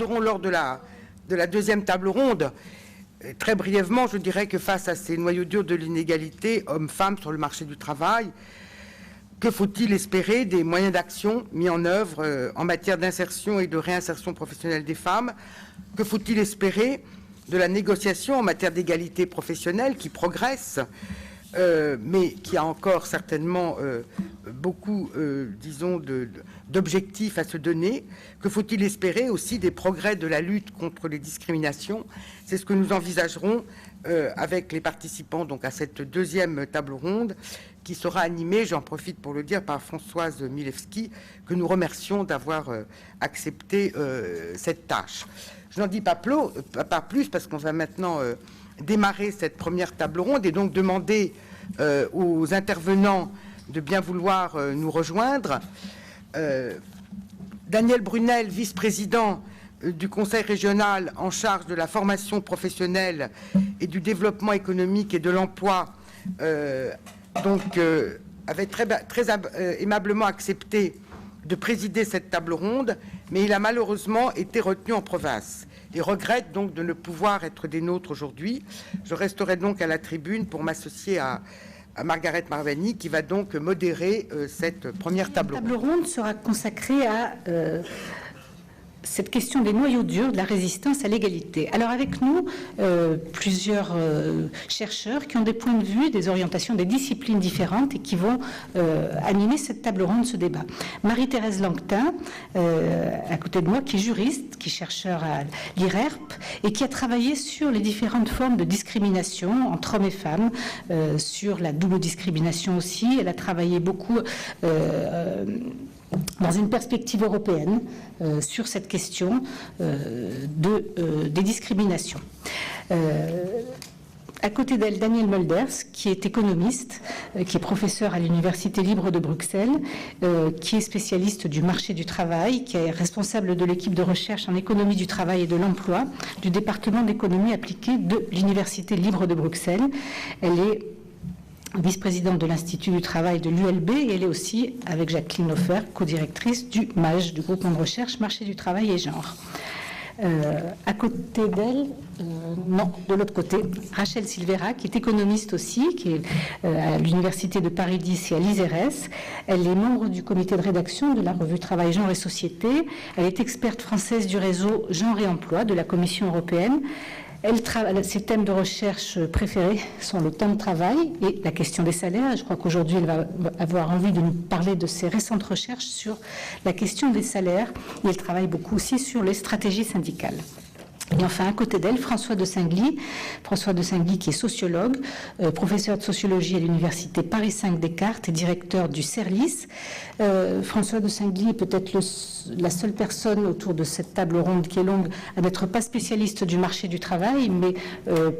Lors de la deuxième table ronde, très brièvement, je dirais que face à ces noyaux durs de l'inégalité hommes-femmes sur le marché du travail, que faut-il espérer des moyens d'action mis en œuvre en matière d'insertion et de réinsertion professionnelle des femmes? Que faut-il espérer de la négociation en matière d'égalité professionnelle qui progresse, mais qui a encore certainement beaucoup, disons, d'objectifs à se donner? Que faut-il espérer aussi des progrès de la lutte contre les discriminations? C'est ce que nous envisagerons avec les participants donc, à cette deuxième table ronde qui sera animée, j'en profite pour le dire, par Françoise Milewski, que nous remercions d'avoir accepté cette tâche. Je n'en dis pas plus parce qu'on va maintenant démarrer cette première table ronde et donc demander aux intervenants de bien vouloir nous rejoindre. Daniel Brunel, vice-président du Conseil régional en charge de la formation professionnelle et du développement économique et de l'emploi, avait très aimablement accepté de présider cette table ronde, mais il a malheureusement été retenu en province et regrette donc de ne pouvoir être des nôtres aujourd'hui. Je resterai donc à la tribune pour m'associer à Margaret Marvani, qui va donc modérer cette première table ronde. La table ronde sera consacrée à cette question des noyaux durs de la résistance à l'égalité. Alors avec nous, plusieurs chercheurs qui ont des points de vue, des orientations, des disciplines différentes et qui vont animer cette table ronde, ce débat. Marie-Thérèse Langtin, à côté de moi, qui est juriste, qui est chercheur à l'IRERP et qui a travaillé sur les différentes formes de discrimination entre hommes et femmes, sur la double discrimination aussi. Elle a travaillé beaucoup dans une perspective européenne sur cette question des discriminations. À côté d'elle, Daniel Mulders, qui est économiste, qui est professeur à l'Université libre de Bruxelles, qui est spécialiste du marché du travail, qui est responsable de l'équipe de recherche en économie du travail et de l'emploi du département d'économie appliquée de l'Université libre de Bruxelles. Elle est vice-présidente de l'Institut du travail de l'ULB, et elle est aussi, avec Jacqueline Hofer, co-directrice du MAGE, du groupement de recherche Marché du travail et genre. À côté d'elle, non, de l'autre côté, Rachel Silveira, qui est économiste aussi, qui est à l'Université de Paris 10 et à l'ISERES. Elle est membre du comité de rédaction de la revue Travail, Genre et Société. Elle est experte française du réseau Genre et Emploi de la Commission européenne. Ses thèmes de recherche préférés sont le temps de travail et la question des salaires. Je crois qu'aujourd'hui, elle va avoir envie de nous parler de ses récentes recherches sur la question des salaires. Et elle travaille beaucoup aussi sur les stratégies syndicales. Et enfin, à côté d'elle, François de Singly qui est sociologue, professeur de sociologie à l'université Paris 5 Descartes et directeur du CERLIS. François de Singly est peut-être la seule personne autour de cette table ronde qui est longue à n'être pas spécialiste du marché du travail, mais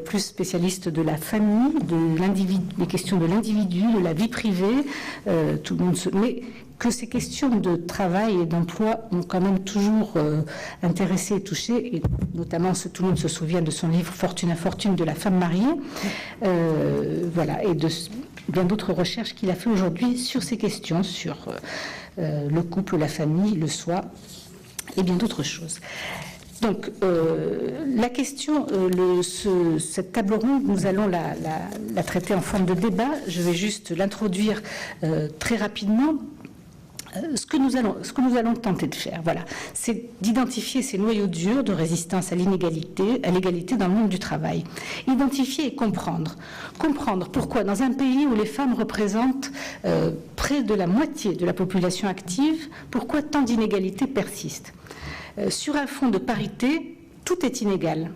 plus spécialiste de la famille, de l'individu, des questions de l'individu, de la vie privée. Tout le monde mais que ces questions de travail et d'emploi ont quand même toujours intéressé et touché, et notamment tout le monde se souvient de son livre Fortune infortune de la femme mariée, voilà, et de bien d'autres recherches qu'il a fait aujourd'hui sur ces questions, sur le couple, la famille, le soi, et bien d'autres choses. Donc, la question, cette table ronde, nous allons la traiter en forme de débat. Je vais juste l'introduire très rapidement. Ce que nous allons tenter de faire, voilà, c'est d'identifier ces noyaux durs de résistance à l'égalité dans le monde du travail. Identifier et comprendre. Comprendre pourquoi, dans un pays où les femmes représentent près de la moitié de la population active, pourquoi tant d'inégalités persistent. Sur un fond de parité, tout est inégal.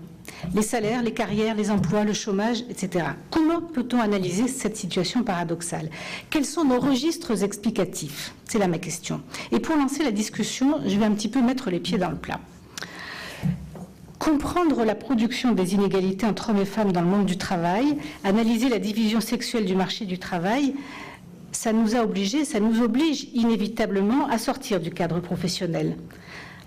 Les salaires, les carrières, les emplois, le chômage, etc. Comment peut-on analyser cette situation paradoxale? Quels sont nos registres explicatifs? C'est là ma question. Et pour lancer la discussion, je vais un petit peu mettre les pieds dans le plat. Comprendre la production des inégalités entre hommes et femmes dans le monde du travail, analyser la division sexuelle du marché du travail, ça nous oblige inévitablement à sortir du cadre professionnel,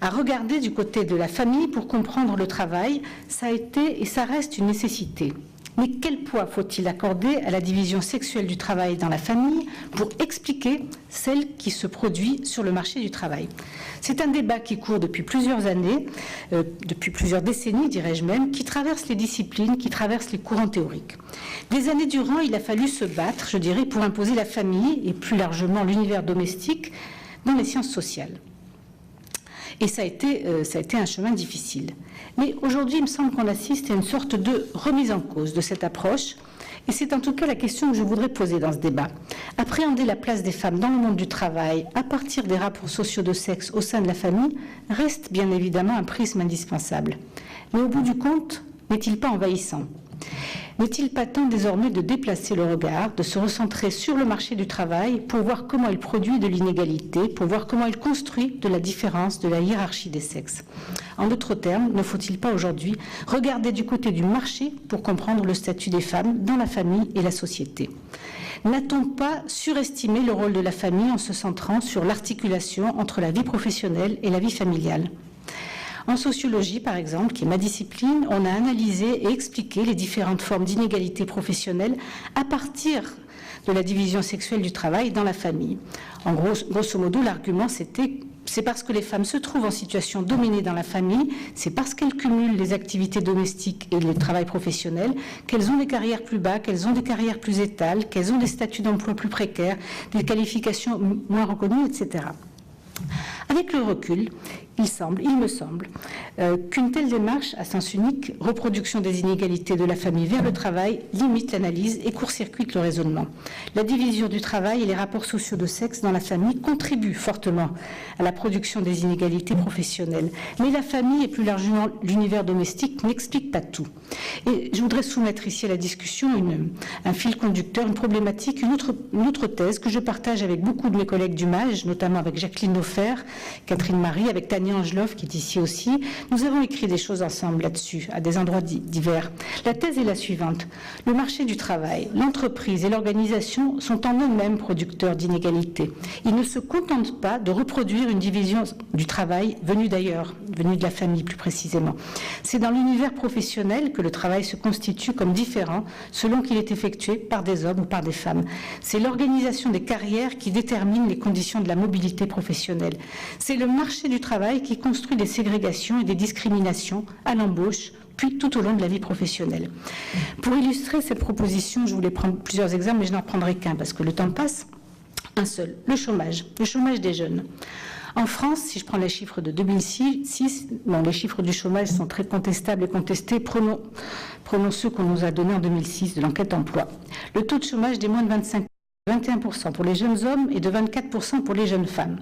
à regarder du côté de la famille pour comprendre le travail. Ça a été et ça reste une nécessité. Mais quel poids faut-il accorder à la division sexuelle du travail dans la famille pour expliquer celle qui se produit sur le marché du travail? C'est un débat qui court depuis plusieurs années, depuis plusieurs décennies, dirais-je même, qui traverse les disciplines, qui traverse les courants théoriques. Des années durant, il a fallu se battre, je dirais, pour imposer la famille et plus largement l'univers domestique dans les sciences sociales. Et ça a été un chemin difficile. Mais aujourd'hui, il me semble qu'on assiste à une sorte de remise en cause de cette approche. Et c'est en tout cas la question que je voudrais poser dans ce débat. Appréhender la place des femmes dans le monde du travail à partir des rapports sociaux de sexe au sein de la famille reste bien évidemment un prisme indispensable. Mais au bout du compte, n'est-il pas envahissant ? N'est-il pas temps désormais de déplacer le regard, de se recentrer sur le marché du travail pour voir comment il produit de l'inégalité, pour voir comment il construit de la différence, de la hiérarchie des sexes? En d'autres termes, ne faut-il pas aujourd'hui regarder du côté du marché pour comprendre le statut des femmes dans la famille et la société? N'a-t-on pas surestimé le rôle de la famille en se centrant sur l'articulation entre la vie professionnelle et la vie familiale? En sociologie, par exemple, qui est ma discipline, on a analysé et expliqué les différentes formes d'inégalité professionnelle à partir de la division sexuelle du travail dans la famille. En grosso modo, l'argument, c'est parce que les femmes se trouvent en situation dominée dans la famille, c'est parce qu'elles cumulent les activités domestiques et le travail professionnel, qu'elles ont des carrières plus bas, qu'elles ont des carrières plus étales, qu'elles ont des statuts d'emploi plus précaires, des qualifications moins reconnues, etc. Avec le recul, il me semble, qu'une telle démarche à sens unique, reproduction des inégalités de la famille vers le travail, limite l'analyse et court-circuite le raisonnement. La division du travail et les rapports sociaux de sexe dans la famille contribuent fortement à la production des inégalités professionnelles. Mais la famille et plus largement l'univers domestique n'expliquent pas tout. Et je voudrais soumettre ici à la discussion un fil conducteur, une problématique, une autre thèse que je partage avec beaucoup de mes collègues du MAGE, notamment avec Jacqueline Nofer, Catherine Marie, avec Tania Angelov, qui est ici aussi. Nous avons écrit des choses ensemble là-dessus, à des endroits divers. La thèse est la suivante. Le marché du travail, l'entreprise et l'organisation sont en eux-mêmes producteurs d'inégalités. Ils ne se contentent pas de reproduire une division du travail venue d'ailleurs, venue de la famille plus précisément. C'est dans l'univers professionnel que le travail se constitue comme différent selon qu'il est effectué par des hommes ou par des femmes. C'est l'organisation des carrières qui détermine les conditions de la mobilité professionnelle. C'est le marché du travail qui construit des ségrégations et des discriminations à l'embauche, puis tout au long de la vie professionnelle. Pour illustrer cette proposition, je voulais prendre plusieurs exemples, mais je n'en prendrai qu'un parce que le temps passe. Un seul, le chômage des jeunes. En France, si je prends les chiffres de 2006, les chiffres du chômage sont très contestables et contestés. Prenons ceux qu'on nous a donnés en 2006 de l'enquête emploi. Le taux de chômage des moins de 25 21% pour les jeunes hommes et de 24% pour les jeunes femmes.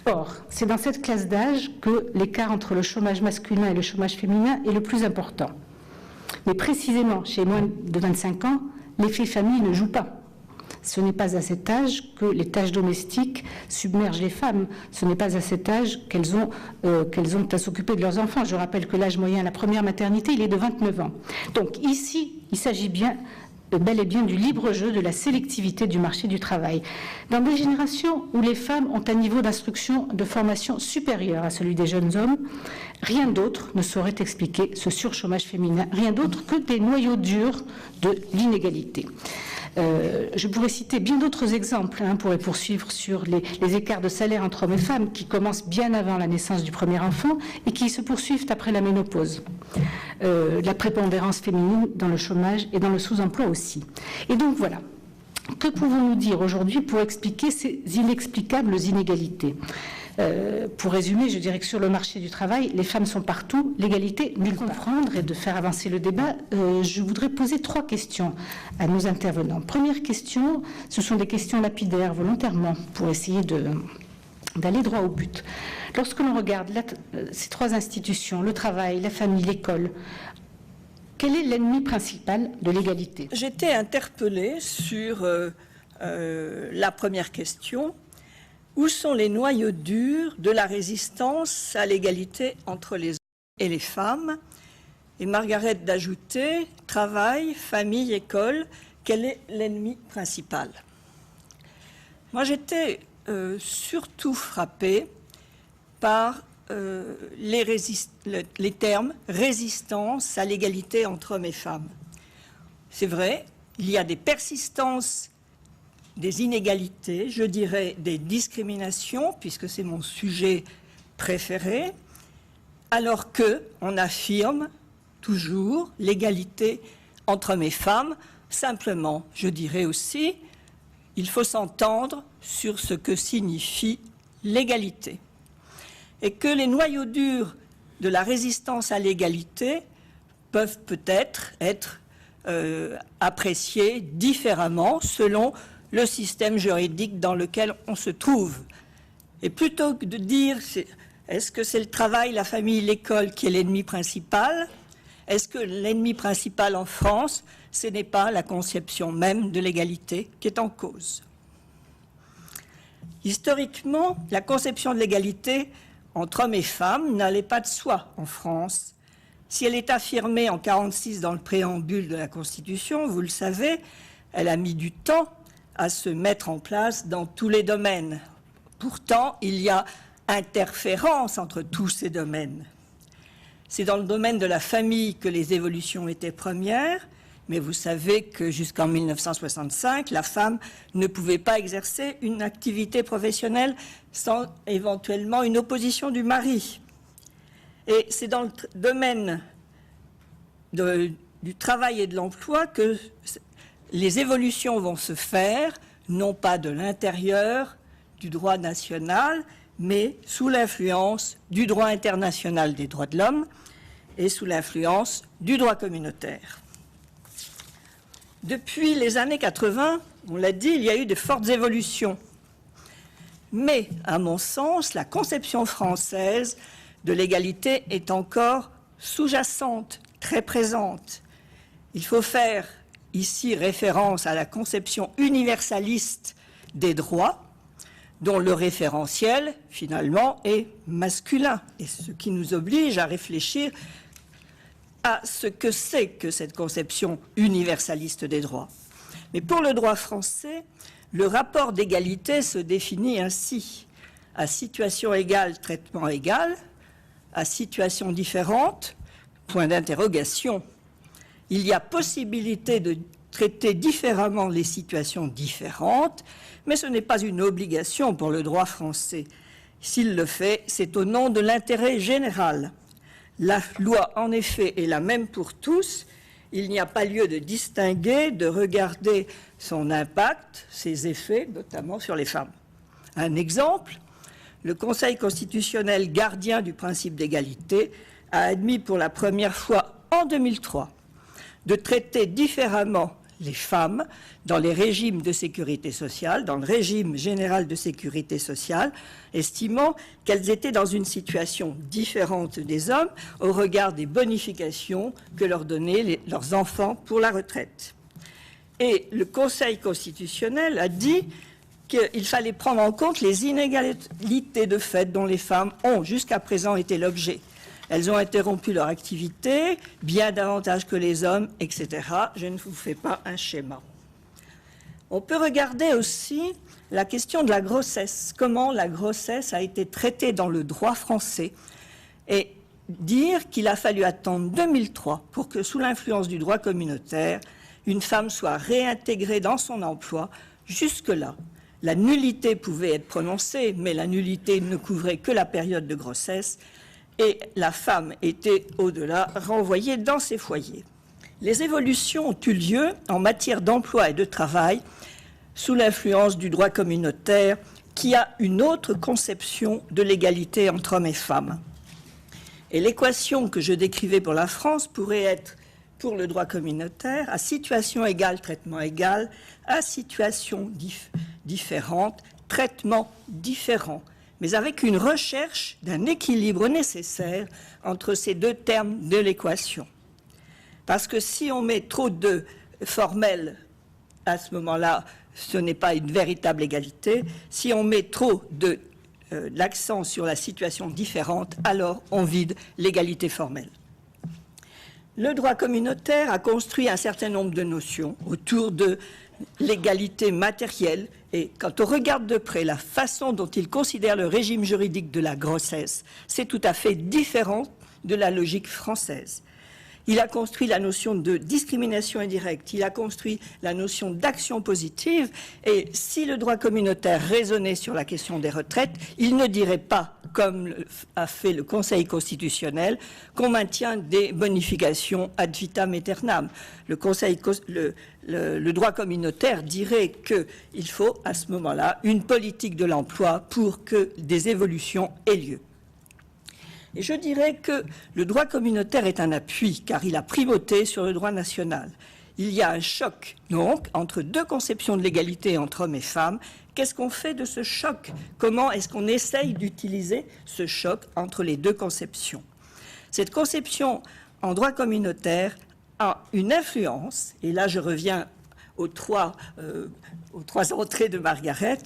Or, c'est dans cette classe d'âge que l'écart entre le chômage masculin et le chômage féminin est le plus important. Mais précisément, chez moins de 25 ans, l'effet famille ne joue pas. Ce n'est pas à cet âge que les tâches domestiques submergent les femmes. Ce n'est pas à cet âge qu'elles ont à s'occuper de leurs enfants. Je rappelle que l'âge moyen à la première maternité, il est de 29 ans. Donc ici, il s'agit bel et bien du libre jeu, de la sélectivité du marché du travail. Dans des générations où les femmes ont un niveau d'instruction, de formation supérieur à celui des jeunes hommes, rien d'autre ne saurait expliquer ce surchômage féminin, rien d'autre que des noyaux durs de l'inégalité. Je pourrais citer bien d'autres exemples, on pourrait poursuivre sur les écarts de salaire entre hommes et femmes qui commencent bien avant la naissance du premier enfant et qui se poursuivent après la ménopause. La prépondérance féminine dans le chômage et dans le sous-emploi aussi. Et donc voilà, que pouvons-nous dire aujourd'hui pour expliquer ces inexplicables inégalités ? Pour résumer, je dirais que sur le marché du travail, les femmes sont partout, l'égalité nulle part. Pour comprendre et de faire avancer le débat, je voudrais poser 3 questions à nos intervenants. Première question, ce sont des questions lapidaires, volontairement, pour essayer d'aller droit au but. Lorsque l'on regarde ces 3 institutions, le travail, la famille, l'école, quel est l'ennemi principal de l'égalité ? J'étais interpellée sur la première question. Où sont les noyaux durs de la résistance à l'égalité entre les hommes et les femmes ? Et Margaret d'ajouter, travail, famille, école, quel est l'ennemi principal ? Moi, j'étais surtout frappée par les termes résistance à l'égalité entre hommes et femmes. c'est vrai, il y a des persistances des inégalités, je dirais des discriminations, puisque c'est mon sujet préféré, alors qu'on affirme toujours l'égalité entre hommes et femmes. Simplement, je dirais aussi, il faut s'entendre sur ce que signifie l'égalité. Et que les noyaux durs de la résistance à l'égalité peuvent peut-être être appréciés différemment selon le système juridique dans lequel on se trouve. Et plutôt que de dire est-ce que c'est le travail, la famille, l'école qui est l'ennemi principal, est-ce que l'ennemi principal en France, ce n'est pas la conception même de l'égalité qui est en cause? Historiquement, la conception de l'égalité entre hommes et femmes n'allait pas de soi en France. Si elle est affirmée en 1946 dans le préambule de la Constitution, vous le savez, elle a mis du temps à se mettre en place dans tous les domaines. Pourtant, il y a interférence entre tous ces domaines. C'est dans le domaine de la famille que les évolutions étaient premières, mais vous savez que jusqu'en 1965, la femme ne pouvait pas exercer une activité professionnelle sans éventuellement une opposition du mari. Et c'est dans le domaine du travail et de l'emploi que les évolutions vont se faire, non pas de l'intérieur du droit national, mais sous l'influence du droit international des droits de l'homme et sous l'influence du droit communautaire. Depuis les années 80, on l'a dit, il y a eu de fortes évolutions. Mais, à mon sens, la conception française de l'égalité est encore sous-jacente, très présente. Il faut faire ici référence à la conception universaliste des droits, dont le référentiel, finalement, est masculin, et ce qui nous oblige à réfléchir à ce que c'est que cette conception universaliste des droits. Mais pour le droit français, le rapport d'égalité se définit ainsi: à situation égale, traitement égal; à situation différente, point d'interrogation. Il y a possibilité de traiter différemment les situations différentes, mais ce n'est pas une obligation pour le droit français. S'il le fait, c'est au nom de l'intérêt général. La loi, en effet, est la même pour tous. Il n'y a pas lieu de distinguer, de regarder son impact, ses effets, notamment sur les femmes. Un exemple, le Conseil constitutionnel, gardien du principe d'égalité, a admis pour la première fois en 2003 de traiter différemment les femmes dans les régimes de sécurité sociale, dans le régime général de sécurité sociale, estimant qu'elles étaient dans une situation différente des hommes au regard des bonifications que leur donnaient leurs enfants pour la retraite. Et le Conseil constitutionnel a dit qu'il fallait prendre en compte les inégalités de fait dont les femmes ont jusqu'à présent été l'objet. Elles ont interrompu leur activité bien davantage que les hommes, etc. Je ne vous fais pas un schéma. On peut regarder aussi la question de la grossesse, comment la grossesse a été traitée dans le droit français, et dire qu'il a fallu attendre 2003 pour que, sous l'influence du droit communautaire, une femme soit réintégrée dans son emploi. Jusque-là, la nullité pouvait être prononcée, mais la nullité ne couvrait que la période de grossesse, et la femme était, au-delà, renvoyée dans ses foyers. Les évolutions ont eu lieu en matière d'emploi et de travail sous l'influence du droit communautaire qui a une autre conception de l'égalité entre hommes et femmes. Et l'équation que je décrivais pour la France pourrait être, pour le droit communautaire, à situation égale, traitement égal; à situation différente, traitement différent, mais avec une recherche d'un équilibre nécessaire entre ces deux termes de l'équation. Parce que si on met trop de formel, à ce moment-là, ce n'est pas une véritable égalité. Si on met trop de l'accent sur la situation différente, alors on vide l'égalité formelle. Le droit communautaire a construit un certain nombre de notions autour de l'égalité matérielle, et quand on regarde de près la façon dont il considère le régime juridique de la grossesse, c'est tout à fait différent de la logique française. il a construit la notion de discrimination indirecte, il a construit la notion d'action positive, et si le droit communautaire raisonnait sur la question des retraites, il ne dirait pas, comme a fait le Conseil constitutionnel, qu'on maintient des bonifications ad vitam aeternam. Le droit communautaire dirait qu'il faut, à ce moment-là, une politique de l'emploi pour que des évolutions aient lieu. Et je dirais que le droit communautaire est un appui, car il a primauté sur le droit national. Il y a un choc, donc, entre deux conceptions de l'égalité entre hommes et femmes. Qu'est-ce qu'on fait de ce choc? Comment est-ce qu'on essaye d'utiliser ce choc entre les deux conceptions? Cette conception en droit communautaire a une influence, et là je reviens aux trois entrées de Margaret.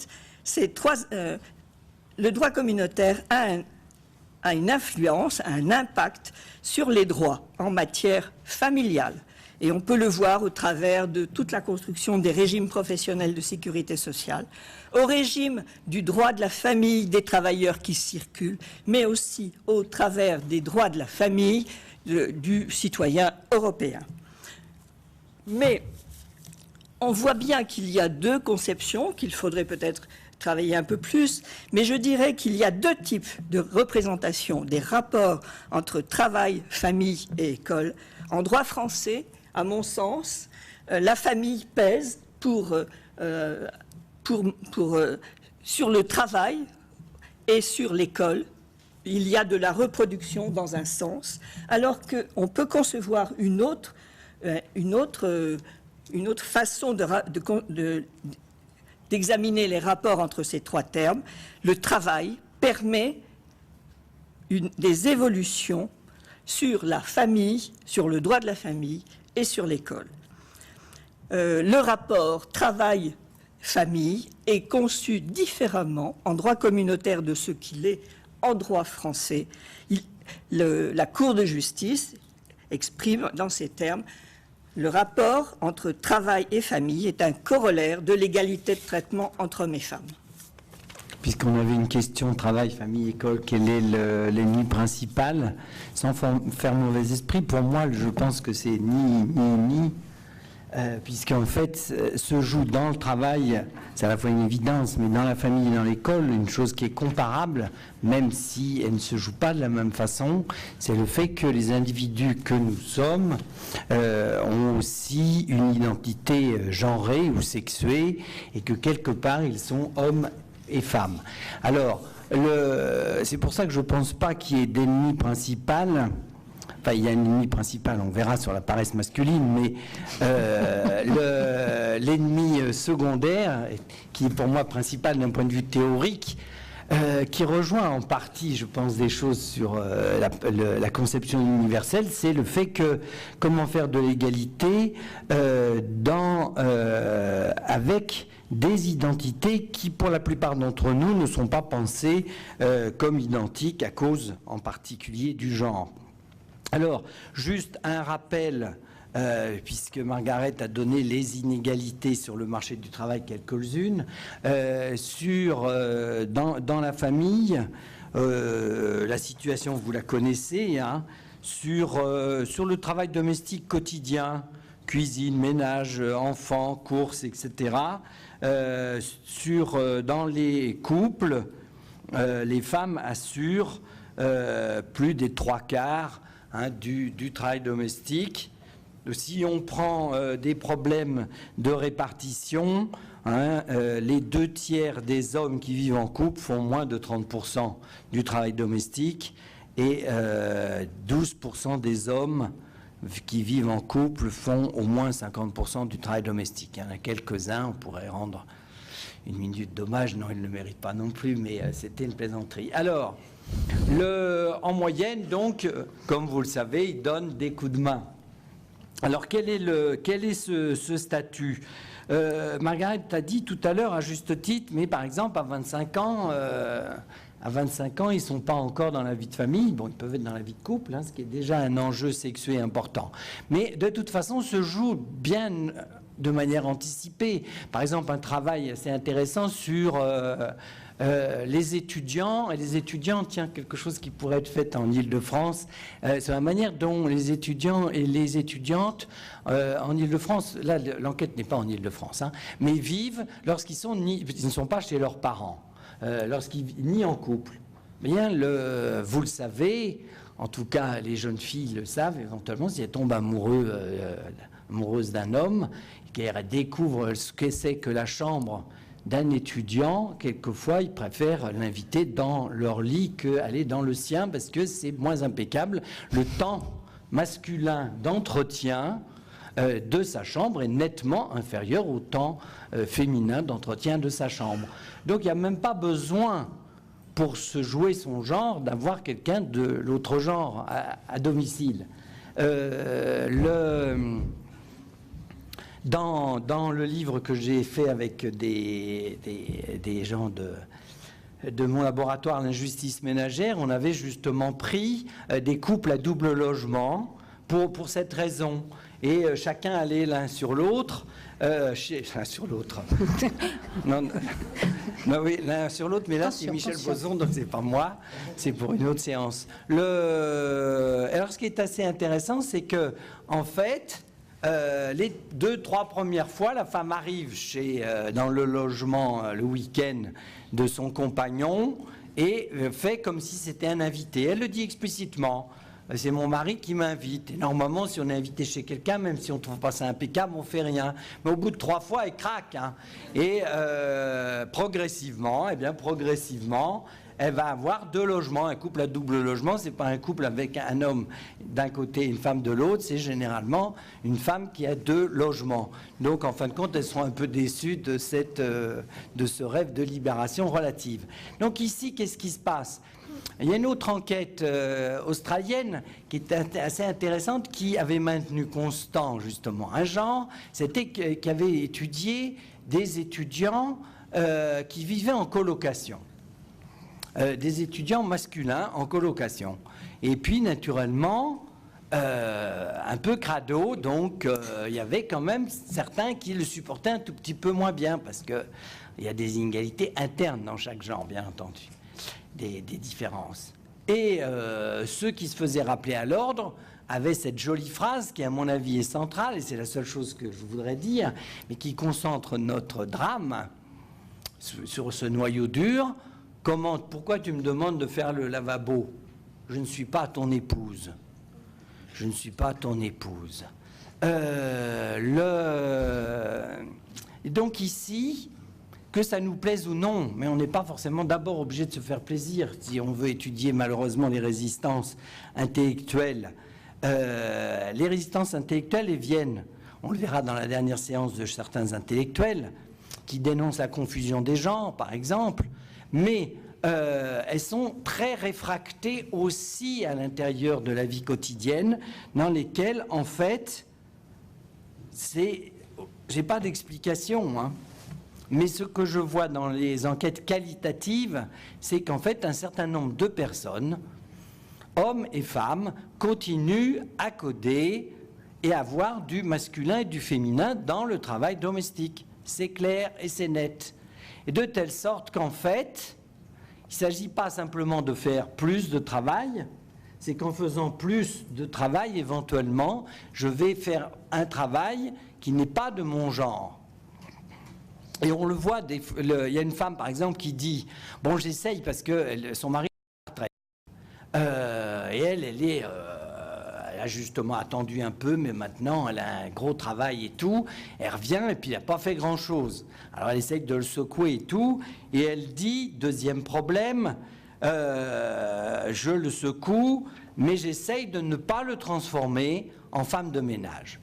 Le droit communautaire a une influence, un impact sur les droits en matière familiale. Et on peut le voir au travers de toute la construction des régimes professionnels de sécurité sociale, au régime du droit de la famille des travailleurs qui circulent, mais aussi au travers des droits de la famille du citoyen européen. Mais on voit bien qu'il y a deux conceptions, qu'il faudrait peut-être travailler un peu plus, mais je dirais qu'il y a deux types de représentation des rapports entre travail, famille et école. En droit français, à mon sens, la famille pèse sur le travail et sur l'école. Il y a de la reproduction dans un sens, alors qu'on peut concevoir une autre façon d'examiner les rapports entre ces trois termes. Le travail permet des évolutions sur la famille, sur le droit de la famille et sur l'école. Le rapport travail-famille est conçu différemment en droit communautaire de ce qu'il est en droit français. La Cour de justice exprime dans ces termes: le rapport entre travail et famille est un corollaire de l'égalité de traitement entre hommes et femmes. Puisqu'on avait une question travail, famille, école, quel est l'ennemi principal? Sans faire mauvais esprit, pour moi, je pense que c'est ni, puisqu'en fait, se joue dans le travail, c'est à la fois une évidence, mais dans la famille et dans l'école, une chose qui est comparable, même si elle ne se joue pas de la même façon, c'est le fait que les individus que nous sommes ont aussi une identité genrée ou sexuée, et que quelque part, ils sont hommes et femmes. Alors, c'est pour ça que je ne pense pas qu'il y ait d'ennemi principal. Enfin, il y a un ennemi principal, on verra sur la paresse masculine, mais l'ennemi secondaire, qui est pour moi principal d'un point de vue théorique, qui rejoint en partie, je pense, des choses sur la conception universelle, c'est le fait que comment faire de l'égalité avec des identités qui, pour la plupart d'entre nous, ne sont pas pensées comme identiques à cause, en particulier, du genre. Alors, juste un rappel, puisque Margaret a donné les inégalités sur le marché du travail, quelques-unes, dans la famille, la situation, vous la connaissez, hein, sur le travail domestique quotidien, cuisine, ménage, enfants, courses, etc., dans les couples, les femmes assurent plus des 3/4 du travail domestique. Si on prend des problèmes de répartition, les 2/3 des hommes qui vivent en couple font moins de 30% du travail domestique, et 12% des hommes qui vivent en couple font au moins 50% du travail domestique. Il y en a quelques-uns, on pourrait rendre une minute d'hommage, non, ils ne le méritent pas non plus, mais c'était une plaisanterie. Alors, en moyenne, donc, comme vous le savez, il donne des coups de main. Alors, quel est ce statut? Margaret a dit tout à l'heure, à juste titre, mais par exemple, à 25 ans, ils ne sont pas encore dans la vie de famille. Bon, ils peuvent être dans la vie de couple, ce qui est déjà un enjeu sexuel important. Mais de toute façon, se joue bien de manière anticipée. Par exemple, un travail assez intéressant sur les étudiants et les étudiantes, tiens, quelque chose qui pourrait être fait en Île-de-France, sur la manière dont les étudiants et les étudiantes en Île-de-France, là l'enquête n'est pas en Île-de-France, hein, mais vivent lorsqu'ils ils ne sont pas chez leurs parents, lorsqu'ils ni en couple. Bien, vous le savez, en tout cas les jeunes filles le savent éventuellement, si elles tombent amoureuses d'un homme, qu'elles découvrent ce que c'est que la chambre d'un étudiant, quelquefois ils préfèrent l'inviter dans leur lit qu'aller dans le sien parce que c'est moins impeccable. Le temps masculin d'entretien de sa chambre est nettement inférieur au temps féminin d'entretien de sa chambre. Donc il n'y a même pas besoin, pour se jouer son genre, d'avoir quelqu'un de l'autre genre à domicile. Dans le livre que j'ai fait avec des gens de mon laboratoire L'injustice ménagère, on avait justement pris des couples à double logement pour cette raison. Et chacun allait l'un sur l'autre, sur l'autre. non, oui, l'un sur l'autre, mais là c'est Michel Boson, donc c'est pas moi, c'est pour une autre séance. Alors ce qui est assez intéressant, c'est que en fait, les 2-3 premières fois, la femme arrive dans le logement le week-end de son compagnon et fait comme si c'était un invité. Elle le dit explicitement. C'est mon mari qui m'invite. Et normalement, si on est invité chez quelqu'un, même si on ne trouve pas ça impeccable, on ne fait rien. Mais au bout de 3 fois, elle craque. Hein. Et progressivement, elle va avoir 2 logements. Un couple à double logement, ce n'est pas un couple avec un homme d'un côté et une femme de l'autre. C'est généralement une femme qui a 2 logements. Donc, en fin de compte, elles sont un peu déçues de ce rêve de libération relative. Donc ici, qu'est-ce qui se passe ? Il y a une autre enquête australienne qui est assez intéressante, qui avait maintenu constant justement un genre, c'était qui avait étudié des étudiants qui vivaient en colocation, des étudiants masculins en colocation. Et puis naturellement, un peu crado, donc il y avait quand même certains qui le supportaient un tout petit peu moins bien, parce qu'il y a des inégalités internes dans chaque genre, bien entendu. Des différences. Et ceux qui se faisaient rappeler à l'ordre avaient cette jolie phrase qui, à mon avis, est centrale, et c'est la seule chose que je voudrais dire, mais qui concentre notre drame sur ce noyau dur. Pourquoi tu me demandes de faire le lavabo ? Je ne suis pas ton épouse. Je ne suis pas ton épouse. Et donc ici, que ça nous plaise ou non, mais on n'est pas forcément d'abord obligé de se faire plaisir si on veut étudier malheureusement les résistances intellectuelles. Les résistances intellectuelles, elles viennent, on le verra dans la dernière séance, de certains intellectuels qui dénoncent la confusion des genres, par exemple, mais elles sont très réfractées aussi à l'intérieur de la vie quotidienne, dans lesquelles, en fait, j'ai pas d'explication, hein. Mais ce que je vois dans les enquêtes qualitatives, c'est qu'en fait, un certain nombre de personnes, hommes et femmes, continuent à coder et à avoir du masculin et du féminin dans le travail domestique. C'est clair et c'est net. Et de telle sorte qu'en fait, il ne s'agit pas simplement de faire plus de travail, c'est qu'en faisant plus de travail, éventuellement, je vais faire un travail qui n'est pas de mon genre. Et on le voit, il y a une femme, par exemple, qui dit « Bon, j'essaye parce que son mari est à la retraite. Et elle a justement attendu un peu, mais maintenant, elle a un gros travail et tout. Elle revient et puis elle n'a pas fait grand-chose. Alors, elle essaye de le secouer et tout. Et elle dit, deuxième problème, je le secoue, mais j'essaye de ne pas le transformer en femme de ménage. »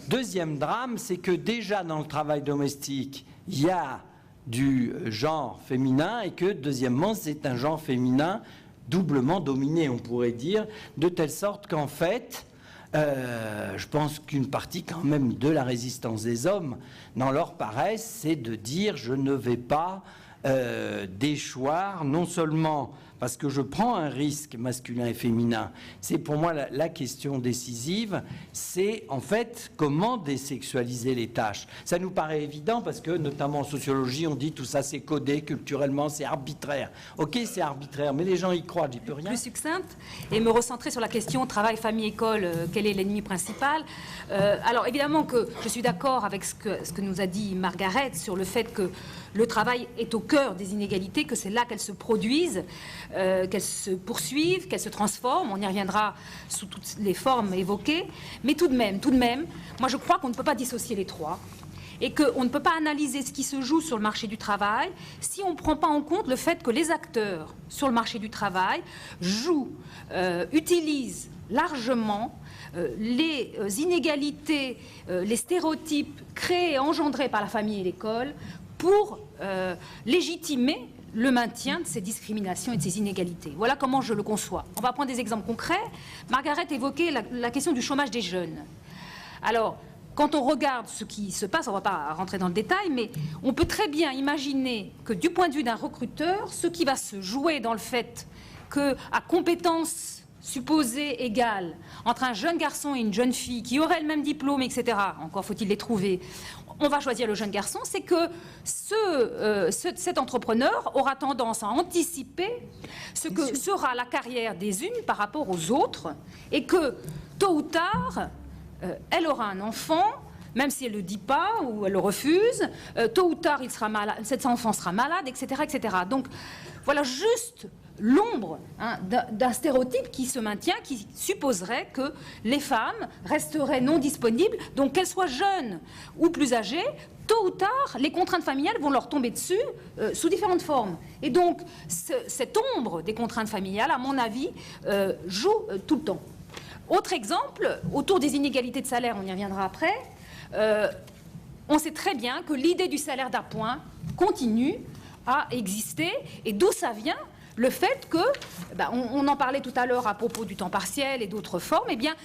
Deuxième drame, c'est que déjà dans le travail domestique, il y a du genre féminin et que, deuxièmement, c'est un genre féminin doublement dominé, on pourrait dire, de telle sorte qu'en fait, je pense qu'une partie quand même de la résistance des hommes, dans leur paresse, c'est de dire « je ne vais pas déchoir non seulement parce que je prends un risque masculin et féminin. C'est pour moi la question décisive, c'est en fait comment désexualiser les tâches. Ça nous paraît évident parce que, notamment en sociologie, on dit tout ça c'est codé, culturellement c'est arbitraire. Ok, c'est arbitraire, mais les gens y croient, j'y peux rien. Plus succincte et me recentrer sur la question travail, famille, école, quel est l'ennemi principal. Alors évidemment que je suis d'accord avec ce que nous a dit Margaret sur le fait que le travail est au cœur des inégalités, que c'est là qu'elles se produisent, qu'elles se poursuivent, qu'elles se transforment. On y reviendra sous toutes les formes évoquées. Mais tout de même, moi je crois qu'on ne peut pas dissocier les trois et qu'on ne peut pas analyser ce qui se joue sur le marché du travail si on ne prend pas en compte le fait que les acteurs sur le marché du travail utilisent largement les inégalités, les stéréotypes créés et engendrés par la famille et l'école pour légitimer le maintien de ces discriminations et de ces inégalités. Voilà comment je le conçois. On va prendre des exemples concrets. Margaret évoquait la question du chômage des jeunes. Alors, quand on regarde ce qui se passe, on ne va pas rentrer dans le détail, mais on peut très bien imaginer que du point de vue d'un recruteur, ce qui va se jouer dans le fait qu'à compétences supposées égales entre un jeune garçon et une jeune fille qui auraient le même diplôme, etc., encore faut-il les trouver, on va choisir le jeune garçon, c'est que cet entrepreneur aura tendance à anticiper ce que sera la carrière des unes par rapport aux autres et que, tôt ou tard, elle aura un enfant, même si elle ne le dit pas ou elle le refuse, tôt ou tard, cet enfant sera malade, etc., etc. Donc, voilà juste l'ombre d'un stéréotype qui se maintient, qui supposerait que les femmes resteraient non disponibles, donc qu'elles soient jeunes ou plus âgées, tôt ou tard, les contraintes familiales vont leur tomber dessus sous différentes formes. Et donc, cette ombre des contraintes familiales, à mon avis, joue tout le temps. Autre exemple, autour des inégalités de salaire, on y reviendra après, on sait très bien que l'idée du salaire d'appoint continue à exister. Et d'où ça vient ? Le fait que, on en parlait tout à l'heure à propos du temps partiel et d'autres formes, eh bien,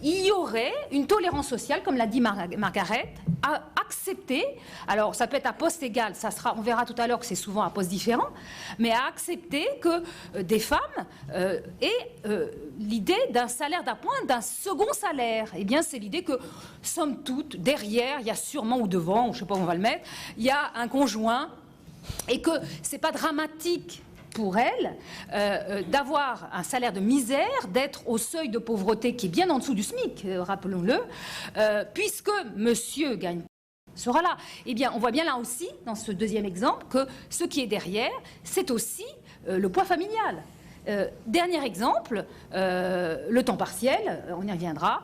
il y aurait une tolérance sociale, comme l'a dit Margaret, à accepter, alors ça peut être à poste égal, on verra tout à l'heure que c'est souvent à poste différent, mais à accepter que des femmes aient l'idée d'un salaire d'appoint, d'un second salaire. Eh bien, c'est l'idée que, somme toute, derrière, il y a sûrement, ou devant, ou je ne sais pas où on va le mettre, il y a un conjoint, et que ce n'est pas dramatique pour elle d'avoir un salaire de misère, d'être au seuil de pauvreté qui est bien en dessous du SMIC, rappelons-le, puisque monsieur gagne sera là. Eh bien, on voit bien là aussi, dans ce deuxième exemple, que ce qui est derrière, c'est aussi le poids familial. Dernier exemple, le temps partiel, on y reviendra.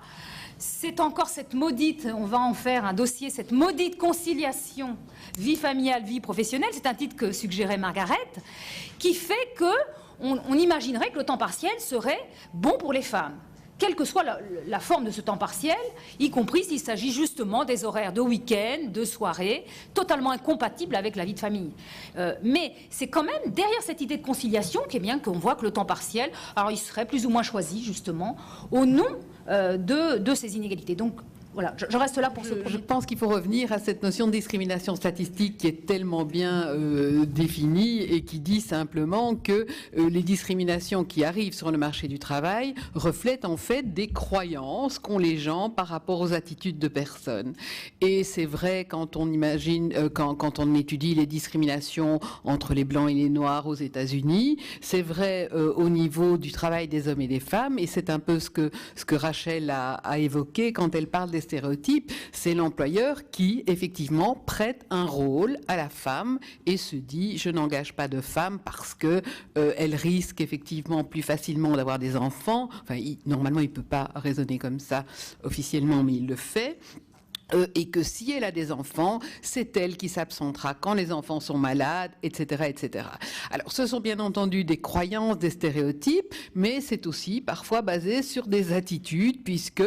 C'est encore cette maudite, on va en faire un dossier, cette maudite conciliation vie familiale, vie professionnelle, c'est un titre que suggérait Margaret, qui fait qu'on imaginerait que le temps partiel serait bon pour les femmes, quelle que soit la forme de ce temps partiel, y compris s'il s'agit justement des horaires de week-end, de soirée, totalement incompatibles avec la vie de famille. Mais c'est quand même derrière cette idée de conciliation qu'est bien qu'on voit que le temps partiel, alors il serait plus ou moins choisi justement au nom de ces inégalités. Donc voilà, je reste là pour ce premier. Je pense qu'il faut revenir à cette notion de discrimination statistique qui est tellement bien définie et qui dit simplement que les discriminations qui arrivent sur le marché du travail reflètent en fait des croyances qu'ont les gens par rapport aux attitudes de personnes. Et c'est vrai quand on imagine, quand on étudie les discriminations entre les blancs et les noirs aux États-Unis, c'est vrai au niveau du travail des hommes et des femmes, et c'est un peu ce que Rachel a évoqué quand elle parle des stéréotypes, c'est l'employeur qui, effectivement, prête un rôle à la femme et se dit « je n'engage pas de femme parce que elle risque effectivement plus facilement d'avoir des enfants ». Enfin, normalement, il ne peut pas raisonner comme ça officiellement, mais il le fait. Et que si elle a des enfants, c'est elle qui s'absentera quand les enfants sont malades, etc., etc. Alors, ce sont bien entendu des croyances, des stéréotypes, mais c'est aussi parfois basé sur des attitudes, puisque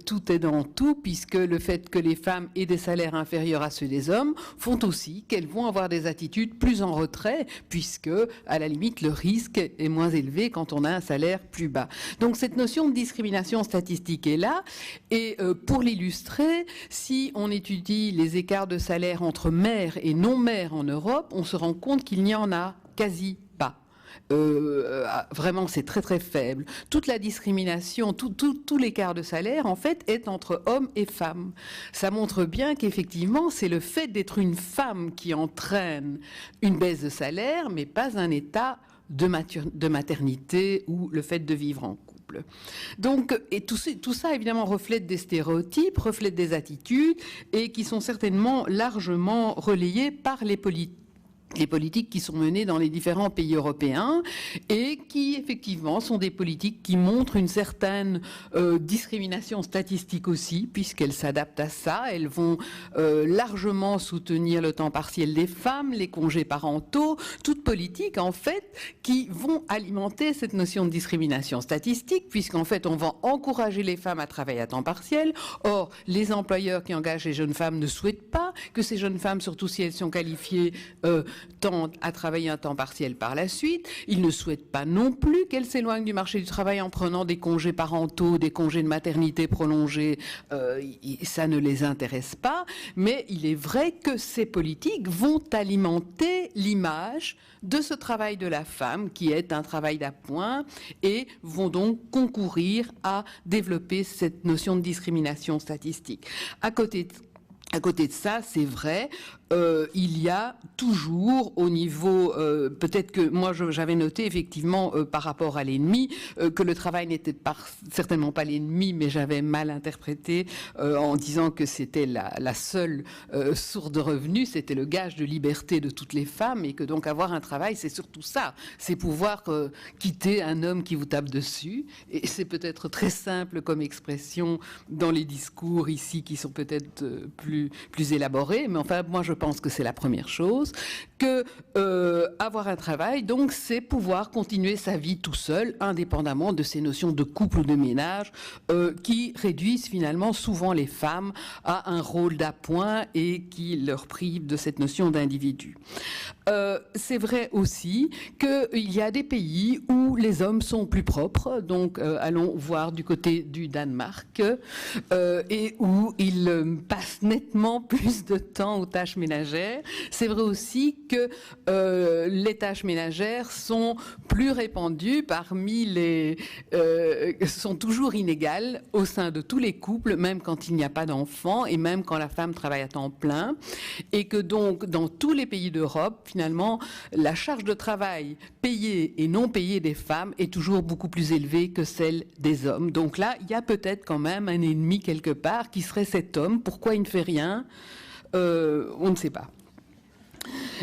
tout est dans tout, puisque le fait que les femmes aient des salaires inférieurs à ceux des hommes font aussi qu'elles vont avoir des attitudes plus en retrait, puisque, à la limite, le risque est moins élevé quand on a un salaire plus bas. Donc, cette notion de discrimination statistique est là, et pour l'illustrer, si on étudie les écarts de salaire entre mères et non-mères en Europe, on se rend compte qu'il n'y en a quasi pas. vraiment c'est très très faible. Toute la discrimination, tout l'écart de salaire en fait est entre hommes et femmes. Ça montre bien qu'effectivement c'est le fait d'être une femme qui entraîne une baisse de salaire, mais pas un état de maternité ou le fait de vivre en couple. Donc, et tout ça évidemment reflète des stéréotypes, reflète des attitudes et qui sont certainement largement relayées par les politiques qui sont menées dans les différents pays européens et qui effectivement sont des politiques qui montrent une certaine discrimination statistique aussi, puisqu'elles s'adaptent à ça. Elles vont largement soutenir le temps partiel des femmes, les congés parentaux, toutes politiques en fait qui vont alimenter cette notion de discrimination statistique, puisqu'en fait on va encourager les femmes à travailler à temps partiel. Or, les employeurs qui engagent les jeunes femmes ne souhaitent pas que ces jeunes femmes, surtout si elles sont qualifiées, tendent à travailler un temps partiel par la suite. Ils ne souhaitent pas non plus qu'elles s'éloignent du marché du travail en prenant des congés parentaux, des congés de maternité prolongés. Ça ne les intéresse pas. Mais il est vrai que ces politiques vont alimenter l'image de ce travail de la femme qui est un travail d'appoint et vont donc concourir à développer cette notion de discrimination statistique. À côté de ça, c'est vrai, il y a toujours au niveau, peut-être que moi j'avais noté effectivement par rapport à l'ennemi, que le travail n'était certainement pas l'ennemi, mais j'avais mal interprété en disant que c'était la seule source de revenus, c'était le gage de liberté de toutes les femmes et que donc avoir un travail c'est surtout ça, c'est pouvoir quitter un homme qui vous tape dessus et c'est peut-être très simple comme expression dans les discours ici qui sont peut-être plus élaborés, mais enfin moi je pense que c'est la première chose, que avoir un travail, donc c'est pouvoir continuer sa vie tout seul, indépendamment de ces notions de couple ou de ménage qui réduisent finalement souvent les femmes à un rôle d'appoint et qui leur privent de cette notion d'individu. C'est vrai aussi qu'il y a des pays où les hommes sont plus propres, donc allons voir du côté du Danemark, et où ils passent nettement plus de temps aux tâches ménagères. C'est vrai aussi que les tâches ménagères sont plus répandues parmi sont toujours inégales au sein de tous les couples, même quand il n'y a pas d'enfants et même quand la femme travaille à temps plein, et que donc dans tous les pays d'Europe, finalement, la charge de travail payée et non payée des femmes est toujours beaucoup plus élevée que celle des hommes. Donc là, il y a peut-être quand même un ennemi quelque part qui serait cet homme. Pourquoi il ne fait rien ? On ne sait pas.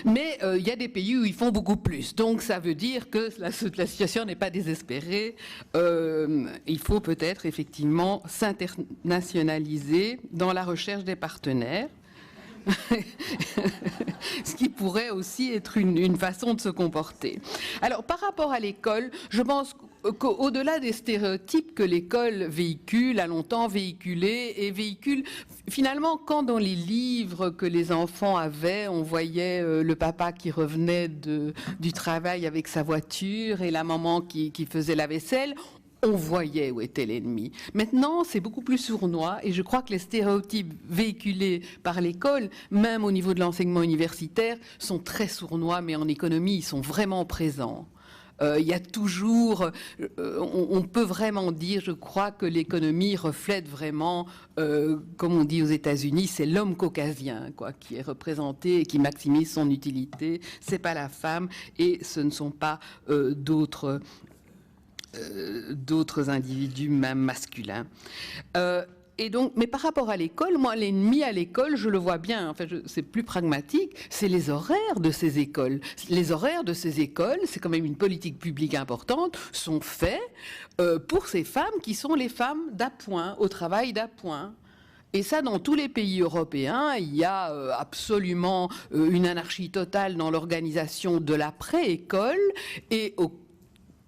Mais il y a des pays où ils font beaucoup plus. Donc ça veut dire que la situation n'est pas désespérée. Il faut peut-être effectivement s'internationaliser dans la recherche des partenaires. Ce qui pourrait aussi être une façon de se comporter. Alors, par rapport à l'école, je pense qu'au-delà des stéréotypes que l'école véhicule, a longtemps véhiculé et véhicule, finalement, quand dans les livres que les enfants avaient, on voyait le papa qui revenait du travail avec sa voiture et la maman qui faisait la vaisselle, on voyait où était l'ennemi. Maintenant, c'est beaucoup plus sournois et je crois que les stéréotypes véhiculés par l'école, même au niveau de l'enseignement universitaire, sont très sournois, mais en économie, ils sont vraiment présents. Il y a toujours, on peut vraiment dire, je crois, que l'économie reflète vraiment, comme on dit aux États-Unis, c'est l'homme caucasien, quoi, qui est représenté et qui maximise son utilité. C'est pas la femme et ce ne sont pas d'autres individus, même masculins. Et donc, mais par rapport à l'école, moi, l'ennemi à l'école, je le vois bien, en fait, c'est plus pragmatique, c'est les horaires de ces écoles. Les horaires de ces écoles, c'est quand même une politique publique importante, sont faits pour ces femmes qui sont les femmes d'appoint, au travail d'appoint. Et ça, dans tous les pays européens, il y a absolument une anarchie totale dans l'organisation de l'après-école et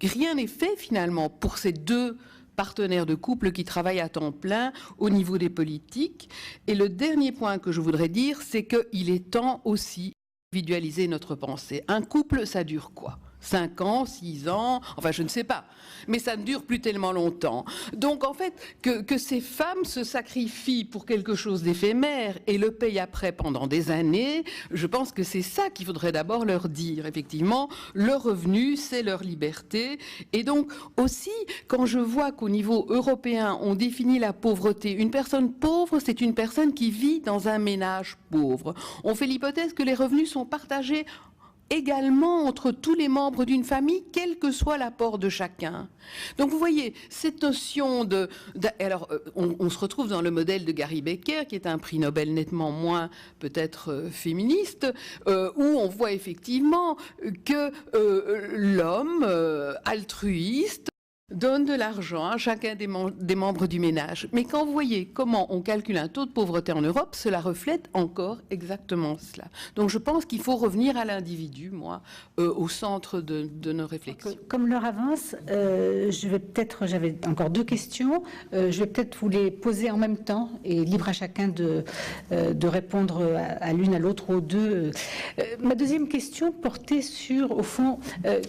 rien n'est fait finalement pour ces deux partenaires de couple qui travaillent à temps plein au niveau des politiques. Et le dernier point que je voudrais dire, c'est qu'il est temps aussi d'individualiser notre pensée. Un couple, ça dure quoi ? 5 ans, 6 ans, enfin je ne sais pas. Mais ça ne dure plus tellement longtemps. Donc en fait, que ces femmes se sacrifient pour quelque chose d'éphémère et le payent après pendant des années, je pense que c'est ça qu'il faudrait d'abord leur dire. Effectivement, leur revenu, c'est leur liberté. Et donc aussi, quand je vois qu'au niveau européen, on définit la pauvreté, une personne pauvre, c'est une personne qui vit dans un ménage pauvre. On fait l'hypothèse que les revenus sont partagés également entre tous les membres d'une famille, quel que soit l'apport de chacun. Donc vous voyez, cette notion alors, on se retrouve dans le modèle de Gary Becker, qui est un prix Nobel nettement moins peut-être féministe, où on voit effectivement que l'homme altruiste donne de l'argent à chacun des membres du ménage. Mais quand vous voyez comment on calcule un taux de pauvreté en Europe, cela reflète encore exactement cela. Donc je pense qu'il faut revenir à l'individu, moi, au centre de nos réflexions. Comme l'heure avance, j'avais encore 2 questions. Je vais peut-être vous les poser en même temps et libre à chacun de répondre à l'une, à l'autre, aux deux. Ma deuxième question portait sur, au fond,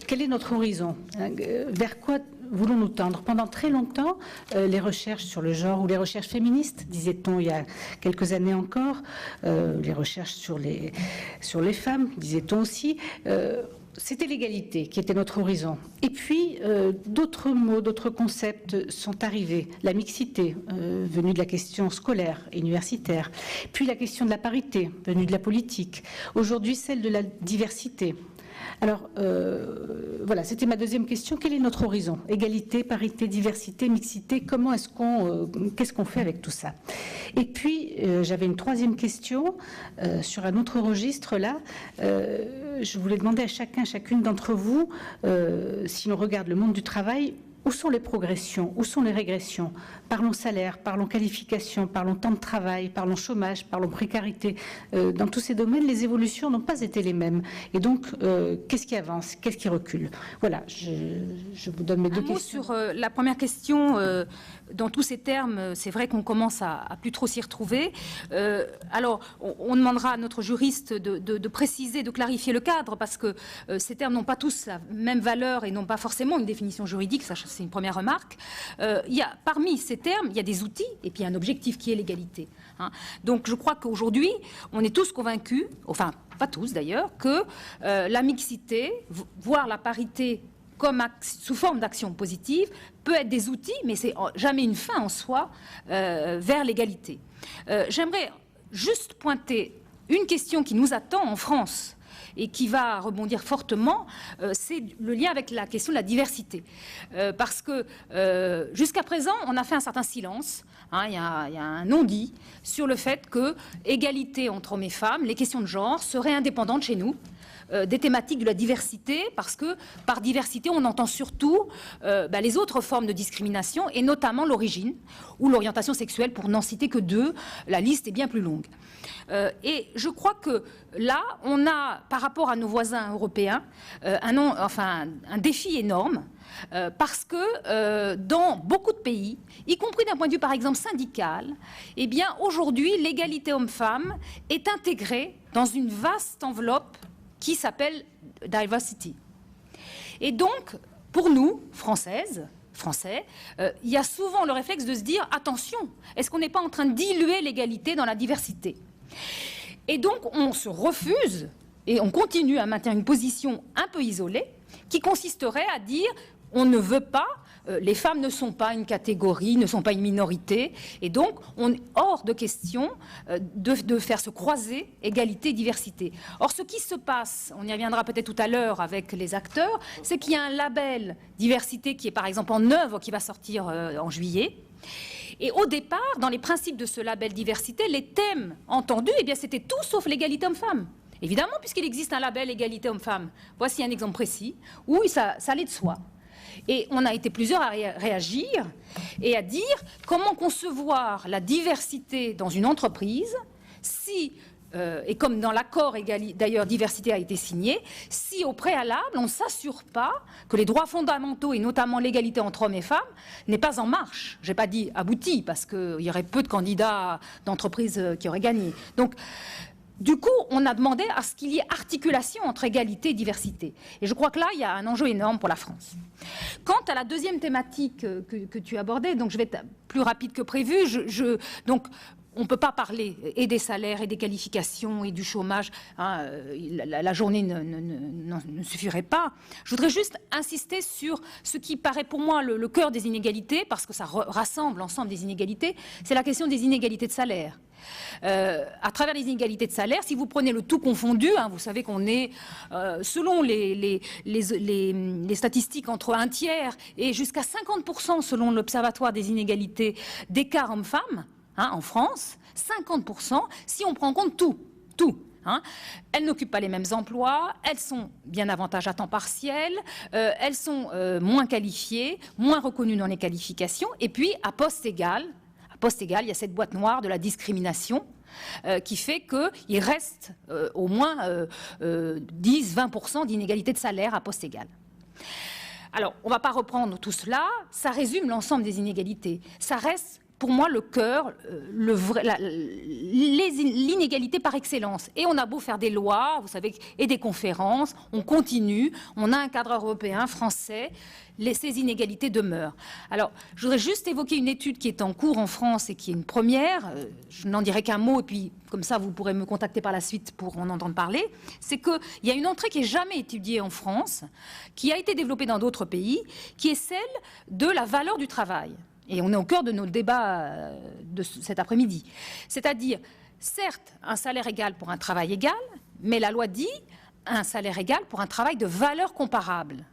quel est notre horizon, hein, vers quoi voulons-nous tendre? Pendant très longtemps, les recherches sur le genre ou les recherches féministes, disait-on il y a quelques années encore, les recherches sur les femmes, disait-on aussi, c'était l'égalité qui était notre horizon. Et puis, d'autres mots, d'autres concepts sont arrivés. La mixité, venue de la question scolaire et universitaire. Puis la question de la parité, venue de la politique. Aujourd'hui, celle de la diversité. Alors, voilà, c'était ma deuxième question. Quel est notre horizon? Égalité, parité, diversité, mixité, qu'est-ce qu'on fait avec tout ça? Et puis, j'avais une troisième question sur un autre registre, là. Je voulais demander à chacune d'entre vous, si l'on regarde le monde du travail, où sont les progressions, où sont les régressions? Parlons salaire, parlons qualification, parlons temps de travail, parlons chômage, parlons précarité. Dans tous ces domaines, les évolutions n'ont pas été les mêmes. Et donc, qu'est-ce qui avance? Qu'est-ce qui recule? Voilà, je vous donne mes deux questions. Sur la première question, dans tous ces termes, c'est vrai qu'on commence à plus trop s'y retrouver. Alors, on demandera à notre juriste de préciser, de clarifier le cadre, parce que ces termes n'ont pas tous la même valeur et n'ont pas forcément une définition juridique, ça c'est une première remarque. Parmi ces termes, il y a des outils et puis un objectif qui est l'égalité. Hein. Donc je crois qu'aujourd'hui, on est tous convaincus, enfin pas tous d'ailleurs, que la mixité, voire la parité sous forme d'action positive, peut être des outils, mais c'est jamais une fin en soi, vers l'égalité. J'aimerais juste pointer une question qui nous attend en France et qui va rebondir fortement, c'est le lien avec la question de la diversité. Parce que jusqu'à présent, on a fait un certain silence, hein, il y a un non-dit sur le fait que égalité entre hommes et femmes, les questions de genre seraient indépendantes chez nous des thématiques de la diversité, parce que par diversité, on entend surtout les autres formes de discrimination, et notamment l'origine ou l'orientation sexuelle, pour n'en citer que 2. La liste est bien plus longue. Et je crois que là, on a, par rapport à nos voisins européens, un défi énorme, parce que dans beaucoup de pays, y compris d'un point de vue par exemple syndical, eh bien aujourd'hui l'égalité homme-femme est intégrée dans une vaste enveloppe qui s'appelle diversity. Et donc, pour nous, Français, il y a souvent le réflexe de se dire attention, est-ce qu'on n'est pas en train de diluer l'égalité dans la diversité? Et donc, on se refuse et on continue à maintenir une position un peu isolée qui consisterait à dire on ne veut pas, les femmes ne sont pas une catégorie, ne sont pas une minorité, et donc on est hors de question de faire se croiser égalité-diversité. Or, ce qui se passe, on y reviendra peut-être tout à l'heure avec les acteurs, c'est qu'il y a un label diversité qui est par exemple en œuvre, qui va sortir en juillet. Et au départ, dans les principes de ce label diversité, les thèmes entendus, eh bien, c'était tout sauf l'égalité homme-femme. Évidemment, puisqu'il existe un label égalité homme-femme. Voici un exemple précis où ça allait de soi. Et on a été plusieurs à réagir et à dire comment concevoir la diversité dans une entreprise si, et comme dans l'accord d'ailleurs diversité a été signé, si au préalable on ne s'assure pas que les droits fondamentaux et notamment l'égalité entre hommes et femmes n'est pas en marche. Je n'ai pas dit abouti parce qu'il y aurait peu de candidats d'entreprises qui auraient gagné. Donc du coup, on a demandé à ce qu'il y ait articulation entre égalité et diversité. Et je crois que là, il y a un enjeu énorme pour la France. Quant à la deuxième thématique que tu abordais, donc je vais être plus rapide que prévu, donc on ne peut pas parler et des salaires et des qualifications et du chômage, hein, la journée ne suffirait pas. Je voudrais juste insister sur ce qui paraît pour moi le cœur des inégalités, parce que ça rassemble l'ensemble des inégalités, c'est la question des inégalités de salaire. À travers les inégalités de salaire, si vous prenez le tout confondu, hein, vous savez qu'on est, selon les statistiques, entre un tiers et jusqu'à 50% selon l'Observatoire des inégalités d'écart hommes-femmes, hein, en France, 50% si on prend en compte tout. Hein. Elles n'occupent pas les mêmes emplois, elles sont bien davantage à temps partiel, elles sont moins qualifiées, moins reconnues dans les qualifications, et puis à poste égal, il y a cette boîte noire de la discrimination qui fait qu'il reste au moins 10-20% d'inégalité de salaire à poste égal. Alors, on ne va pas reprendre tout cela, ça résume l'ensemble des inégalités. Ça reste, pour moi, le cœur, l'inégalité par excellence. Et on a beau faire des lois, vous savez, et des conférences, on continue, on a un cadre européen, français, ces inégalités demeurent. Alors, je voudrais juste évoquer une étude qui est en cours en France et qui est une première. Je n'en dirai qu'un mot, et puis comme ça, vous pourrez me contacter par la suite pour en entendre parler. C'est qu'il y a une entrée qui n'est jamais étudiée en France, qui a été développée dans d'autres pays, qui est celle de la valeur du travail. Et on est au cœur de nos débats de cet après-midi. C'est-à-dire, certes, un salaire égal pour un travail égal, mais la loi dit un salaire égal pour un travail de valeur comparable.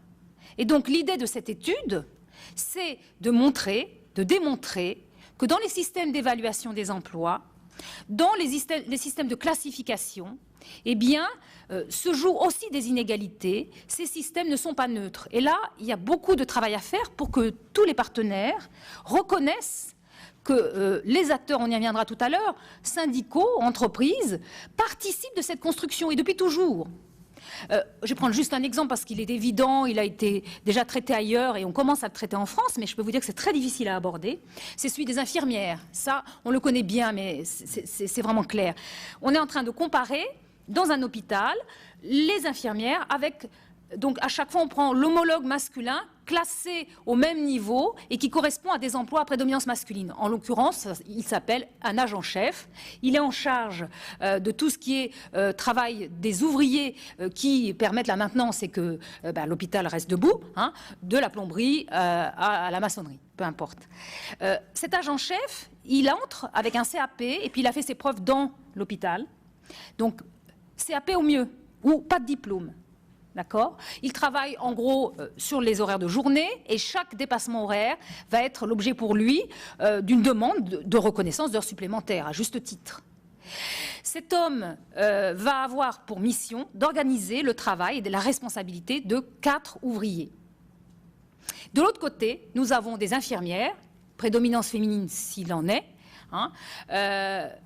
Et donc l'idée de cette étude, c'est de démontrer que dans les systèmes d'évaluation des emplois, dans les systèmes de classification, eh bien, se jouent aussi des inégalités. Ces systèmes ne sont pas neutres. Et là, il y a beaucoup de travail à faire pour que tous les partenaires reconnaissent que les acteurs, on y reviendra tout à l'heure, syndicaux, entreprises, participent de cette construction, et depuis toujours. Je vais prendre juste un exemple parce qu'il est évident, il a été déjà traité ailleurs et on commence à le traiter en France, mais je peux vous dire que c'est très difficile à aborder. C'est celui des infirmières. Ça, on le connaît bien, mais c'est vraiment clair. On est en train de comparer dans un hôpital les infirmières avec... Donc à chaque fois, on prend l'homologue masculin classé au même niveau et qui correspond à des emplois à prédominance masculine. En l'occurrence, il s'appelle un agent-chef. Il est en charge de tout ce qui est travail des ouvriers qui permettent la maintenance et que l'hôpital reste debout, hein, de la plomberie à la maçonnerie, peu importe. Cet agent-chef, il entre avec un CAP et puis il a fait ses preuves dans l'hôpital. Donc CAP au mieux, ou pas de diplôme. D'accord ? Il travaille en gros sur les horaires de journée et chaque dépassement horaire va être l'objet pour lui d'une demande de reconnaissance d'heures supplémentaires, à juste titre. Cet homme va avoir pour mission d'organiser le travail et la responsabilité de 4 ouvriers. De l'autre côté, nous avons des infirmières, prédominance féminine s'il en est, hein,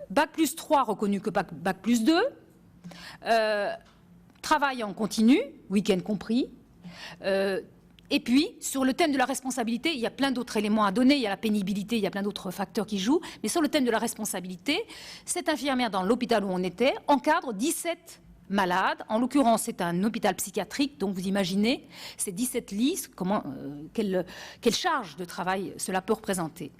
bac plus 3 reconnu que bac plus 2, travail en continu, week-end compris. Et puis, sur le thème de la responsabilité, il y a plein d'autres éléments à donner. Il y a la pénibilité, il y a plein d'autres facteurs qui jouent. Mais sur le thème de la responsabilité, cette infirmière dans l'hôpital où on était encadre 17 malades. En l'occurrence, c'est un hôpital psychiatrique, donc vous imaginez, ces 17 lits, quelle charge de travail cela peut représenter.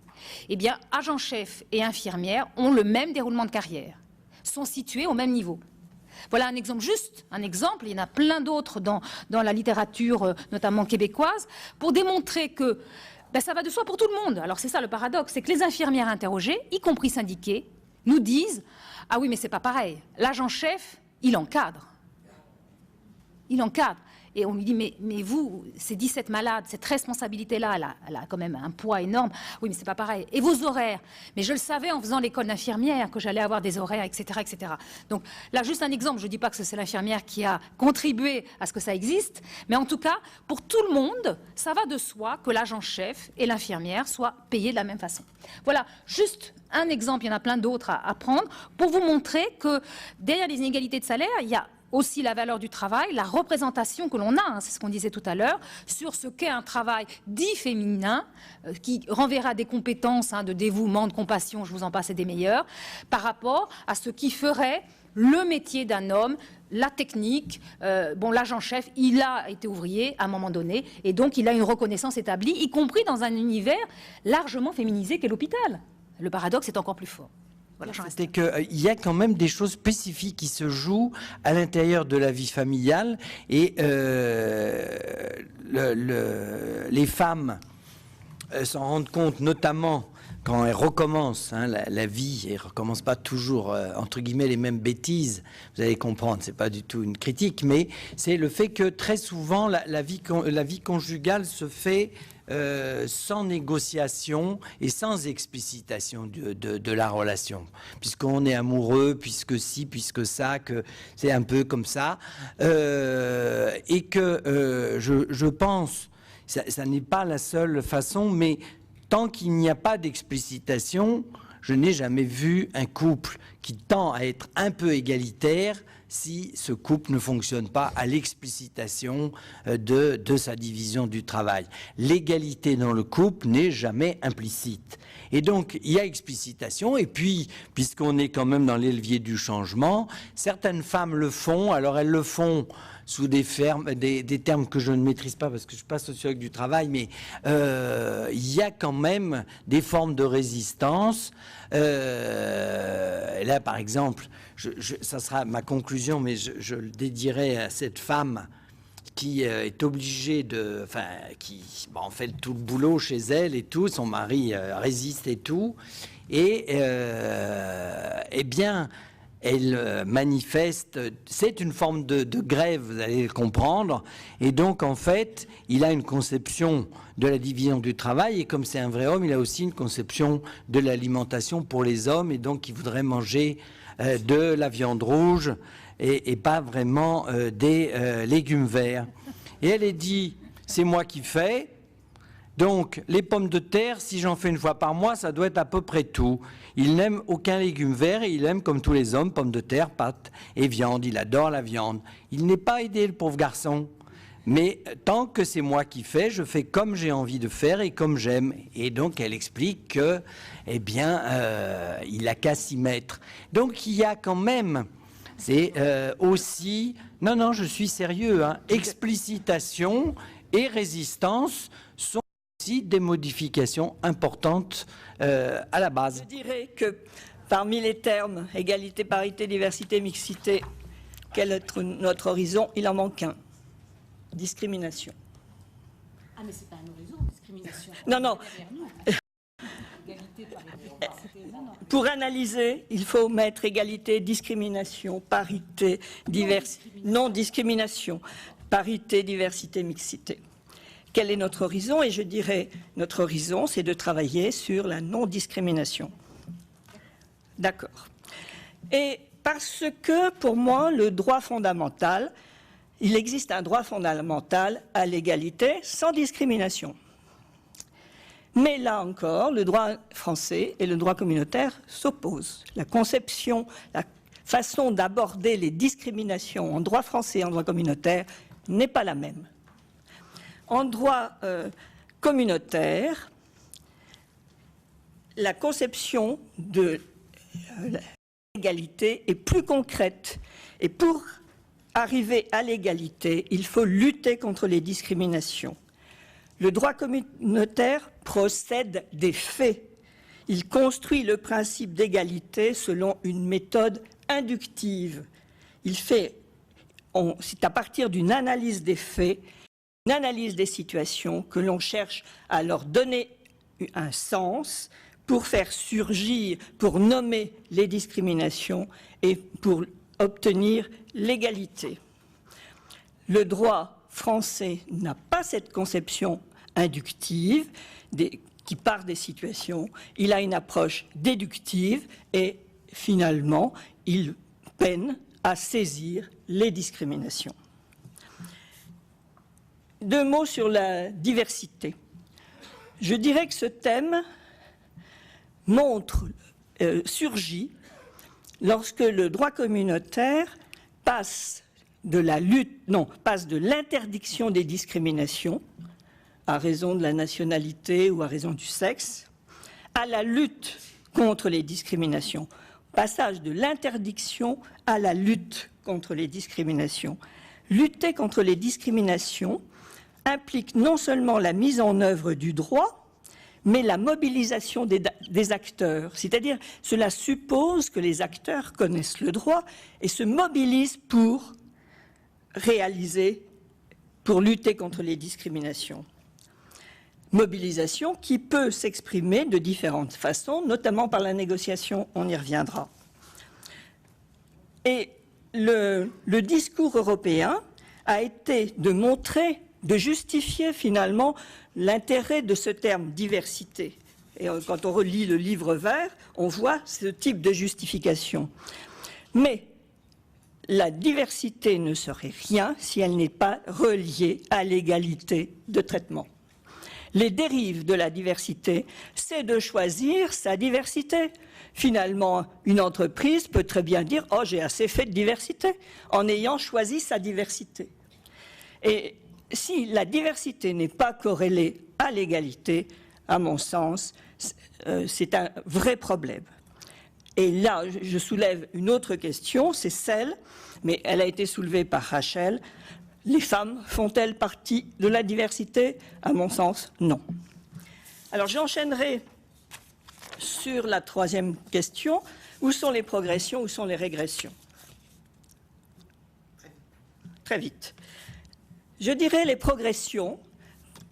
Eh bien, agent-chef et infirmière ont le même déroulement de carrière, sont situés au même niveau. Voilà un exemple, juste un exemple, il y en a plein d'autres dans la littérature, notamment québécoise, pour démontrer que ça va de soi pour tout le monde. Alors c'est ça le paradoxe, c'est que les infirmières interrogées, y compris syndiquées, nous disent « Ah oui, mais c'est pas pareil, l'agent-chef, il encadre. Il encadre. » Et on lui dit, mais vous, ces 17 malades, cette responsabilité-là, elle a quand même un poids énorme. Oui, mais c'est pas pareil. Et vos horaires? Mais je le savais en faisant l'école d'infirmière que j'allais avoir des horaires, etc., etc. Donc là, juste un exemple. Je ne dis pas que c'est l'infirmière qui a contribué à ce que ça existe, mais en tout cas, pour tout le monde, ça va de soi que l'agent-chef et l'infirmière soient payés de la même façon. Voilà, juste un exemple. Il y en a plein d'autres à prendre pour vous montrer que derrière les inégalités de salaire, il y a aussi la valeur du travail, la représentation que l'on a, c'est ce qu'on disait tout à l'heure, sur ce qu'est un travail dit féminin, qui renverra des compétences de dévouement, de compassion, je vous en passe, et des meilleures, par rapport à ce qui ferait le métier d'un homme, la technique. L'agent-chef, il a été ouvrier à un moment donné, et donc il a une reconnaissance établie, y compris dans un univers largement féminisé qu'est l'hôpital. Le paradoxe est encore plus fort. Voilà, c'est qu'il y a quand même des choses spécifiques qui se jouent à l'intérieur de la vie familiale, et les femmes s'en rendent compte notamment quand elles recommencent la vie, et ne recommencent pas toujours entre guillemets les mêmes bêtises. Vous allez comprendre, c'est pas du tout une critique, mais c'est le fait que très souvent la vie conjugale se fait sans négociation et sans explicitation de la relation, puisqu'on est amoureux, puisque ci, puisque ça, que c'est un peu comme ça, et que je pense, ça n'est pas la seule façon, mais tant qu'il n'y a pas d'explicitation, je n'ai jamais vu un couple qui tend à être un peu égalitaire si ce couple ne fonctionne pas à l'explicitation de sa division du travail. L'égalité dans le couple n'est jamais implicite. Et donc, il y a explicitation, et puis, puisqu'on est quand même dans l'élevier du changement, certaines femmes le font, alors elles le font sous des termes que je ne maîtrise pas parce que je ne suis pas sociologue du travail, mais il y a quand même des formes de résistance. Là, par exemple, ça sera ma conclusion, mais je le dédierai à cette femme qui est obligée de... Enfin, qui fait tout le boulot chez elle et tout, son mari résiste et tout, et eh bien... Elle manifeste, c'est une forme de grève, vous allez le comprendre, et donc en fait, il a une conception de la division du travail, et comme c'est un vrai homme, il a aussi une conception de l'alimentation pour les hommes, et donc il voudrait manger de la viande rouge et pas vraiment des légumes verts. Et elle est dit, c'est moi qui fais. Donc, les pommes de terre, si j'en fais une fois par mois, ça doit être à peu près tout. Il n'aime aucun légume vert et il aime, comme tous les hommes, pommes de terre, pâtes et viande. Il adore la viande. Il n'est pas aidé, le pauvre garçon. Mais tant que c'est moi qui fais, je fais comme j'ai envie de faire et comme j'aime. Et donc, elle explique que, eh bien, il n'a qu'à s'y mettre. Donc, il y a quand même, c'est aussi... Non, je suis sérieux, explicitation et résistance sont aussi des modifications importantes à la base. Je dirais que parmi les termes égalité, parité, diversité, mixité, quel est notre horizon? Il en manque un. Discrimination. Ah, mais c'est pas un horizon, discrimination. Non. Pour analyser, il faut mettre égalité, discrimination, parité, non-discrimination, parité, diversité, mixité. Quel est notre horizon? Et je dirais, notre horizon, c'est de travailler sur la non-discrimination. D'accord. Et parce que, pour moi, le droit fondamental, il existe un droit fondamental à l'égalité sans discrimination. Mais là encore, le droit français et le droit communautaire s'opposent. La conception, la façon d'aborder les discriminations en droit français et en droit communautaire n'est pas la même. En droit communautaire, la conception de l'égalité est plus concrète. Et pour arriver à l'égalité, il faut lutter contre les discriminations. Le droit communautaire procède des faits. Il construit le principe d'égalité selon une méthode inductive. C'est à partir d'une analyse des faits, une analyse des situations, que l'on cherche à leur donner un sens pour faire surgir, pour nommer les discriminations et pour obtenir l'égalité. Le droit français n'a pas cette conception inductive qui part des situations. Il a une approche déductive et finalement, il peine à saisir les discriminations. 2 mots sur la diversité. Je dirais que ce thème surgit lorsque le droit communautaire passe de l'interdiction des discriminations à raison de la nationalité ou à raison du sexe, à la lutte contre les discriminations. passage de l'interdiction à la lutte contre les discriminations. Lutter contre les discriminations implique non seulement la mise en œuvre du droit, mais la mobilisation des acteurs. C'est-à-dire, cela suppose que les acteurs connaissent le droit et se mobilisent pour lutter contre les discriminations. Mobilisation qui peut s'exprimer de différentes façons, notamment par la négociation, on y reviendra. Et le discours européen a été de montrer, de justifier finalement l'intérêt de ce terme diversité. Et quand on relit le livre vert, on voit ce type de justification. Mais la diversité ne serait rien si elle n'est pas reliée à l'égalité de traitement. Les dérives de la diversité, c'est de choisir sa diversité. Finalement, une entreprise peut très bien dire « Oh, j'ai assez fait de diversité » en ayant choisi sa diversité. Et si la diversité n'est pas corrélée à l'égalité, à mon sens, c'est un vrai problème. Et là, je soulève une autre question, c'est celle, mais elle a été soulevée par Rachel. Les femmes font-elles partie de la diversité? À mon sens, non. Alors j'enchaînerai sur la troisième question. Où sont les progressions, où sont les régressions? Très vite. Je dirais les progressions.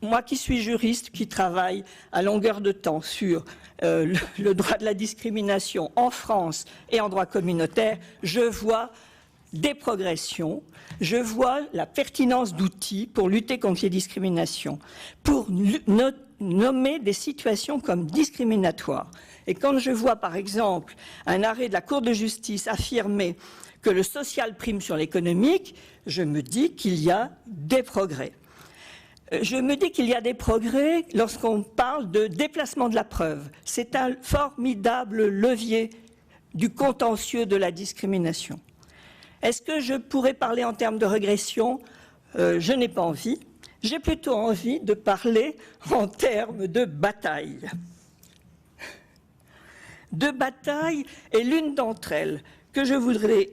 Moi qui suis juriste, qui travaille à longueur de temps sur le droit de la discrimination en France et en droit communautaire, je vois des progressions, je vois la pertinence d'outils pour lutter contre les discriminations, pour nommer des situations comme discriminatoires. Et quand je vois par exemple un arrêt de la Cour de justice affirmer que le social prime sur l'économique, je me dis qu'il y a des progrès. Je me dis qu'il y a des progrès lorsqu'on parle de déplacement de la preuve. C'est un formidable levier du contentieux de la discrimination. Est-ce que je pourrais parler en termes de régression? Je n'ai pas envie. J'ai plutôt envie de parler en termes de bataille. De bataille, et l'une d'entre elles que je voudrais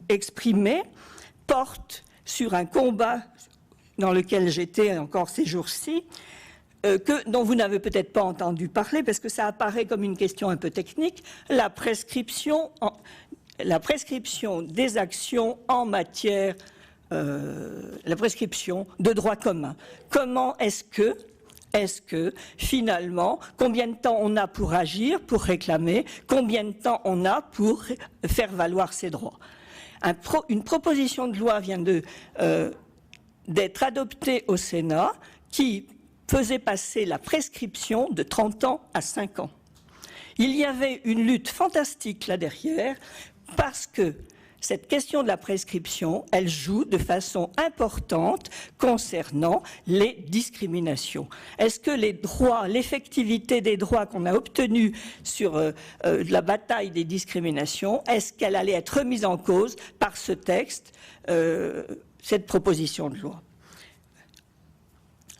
exprimer porte sur un combat dans lequel j'étais encore ces jours-ci, dont vous n'avez peut-être pas entendu parler, parce que ça apparaît comme une question un peu technique, la prescription des actions en matière, la prescription de droit commun. Comment est-ce que, finalement, combien de temps on a pour agir, pour réclamer, combien de temps on a pour faire valoir ses droits? Une proposition de loi vient d'être adoptée au Sénat qui faisait passer la prescription de 30 ans à 5 ans. Il y avait une lutte fantastique là derrière parce que cette question de la prescription, elle joue de façon importante concernant les discriminations. Est-ce que les droits, l'effectivité des droits qu'on a obtenus sur la bataille des discriminations, est-ce qu'elle allait être remise en cause par ce texte, cette proposition de loi?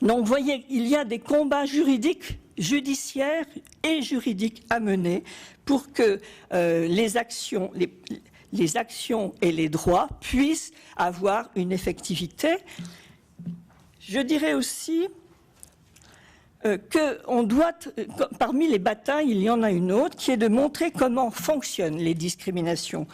Donc, vous voyez, il y a des combats juridiques, judiciaires et juridiques à mener pour que les actions et les droits puissent avoir une effectivité. Je dirais aussi qu'on doit, parmi les batailles, il y en a une autre qui est de montrer comment fonctionnent les discriminations.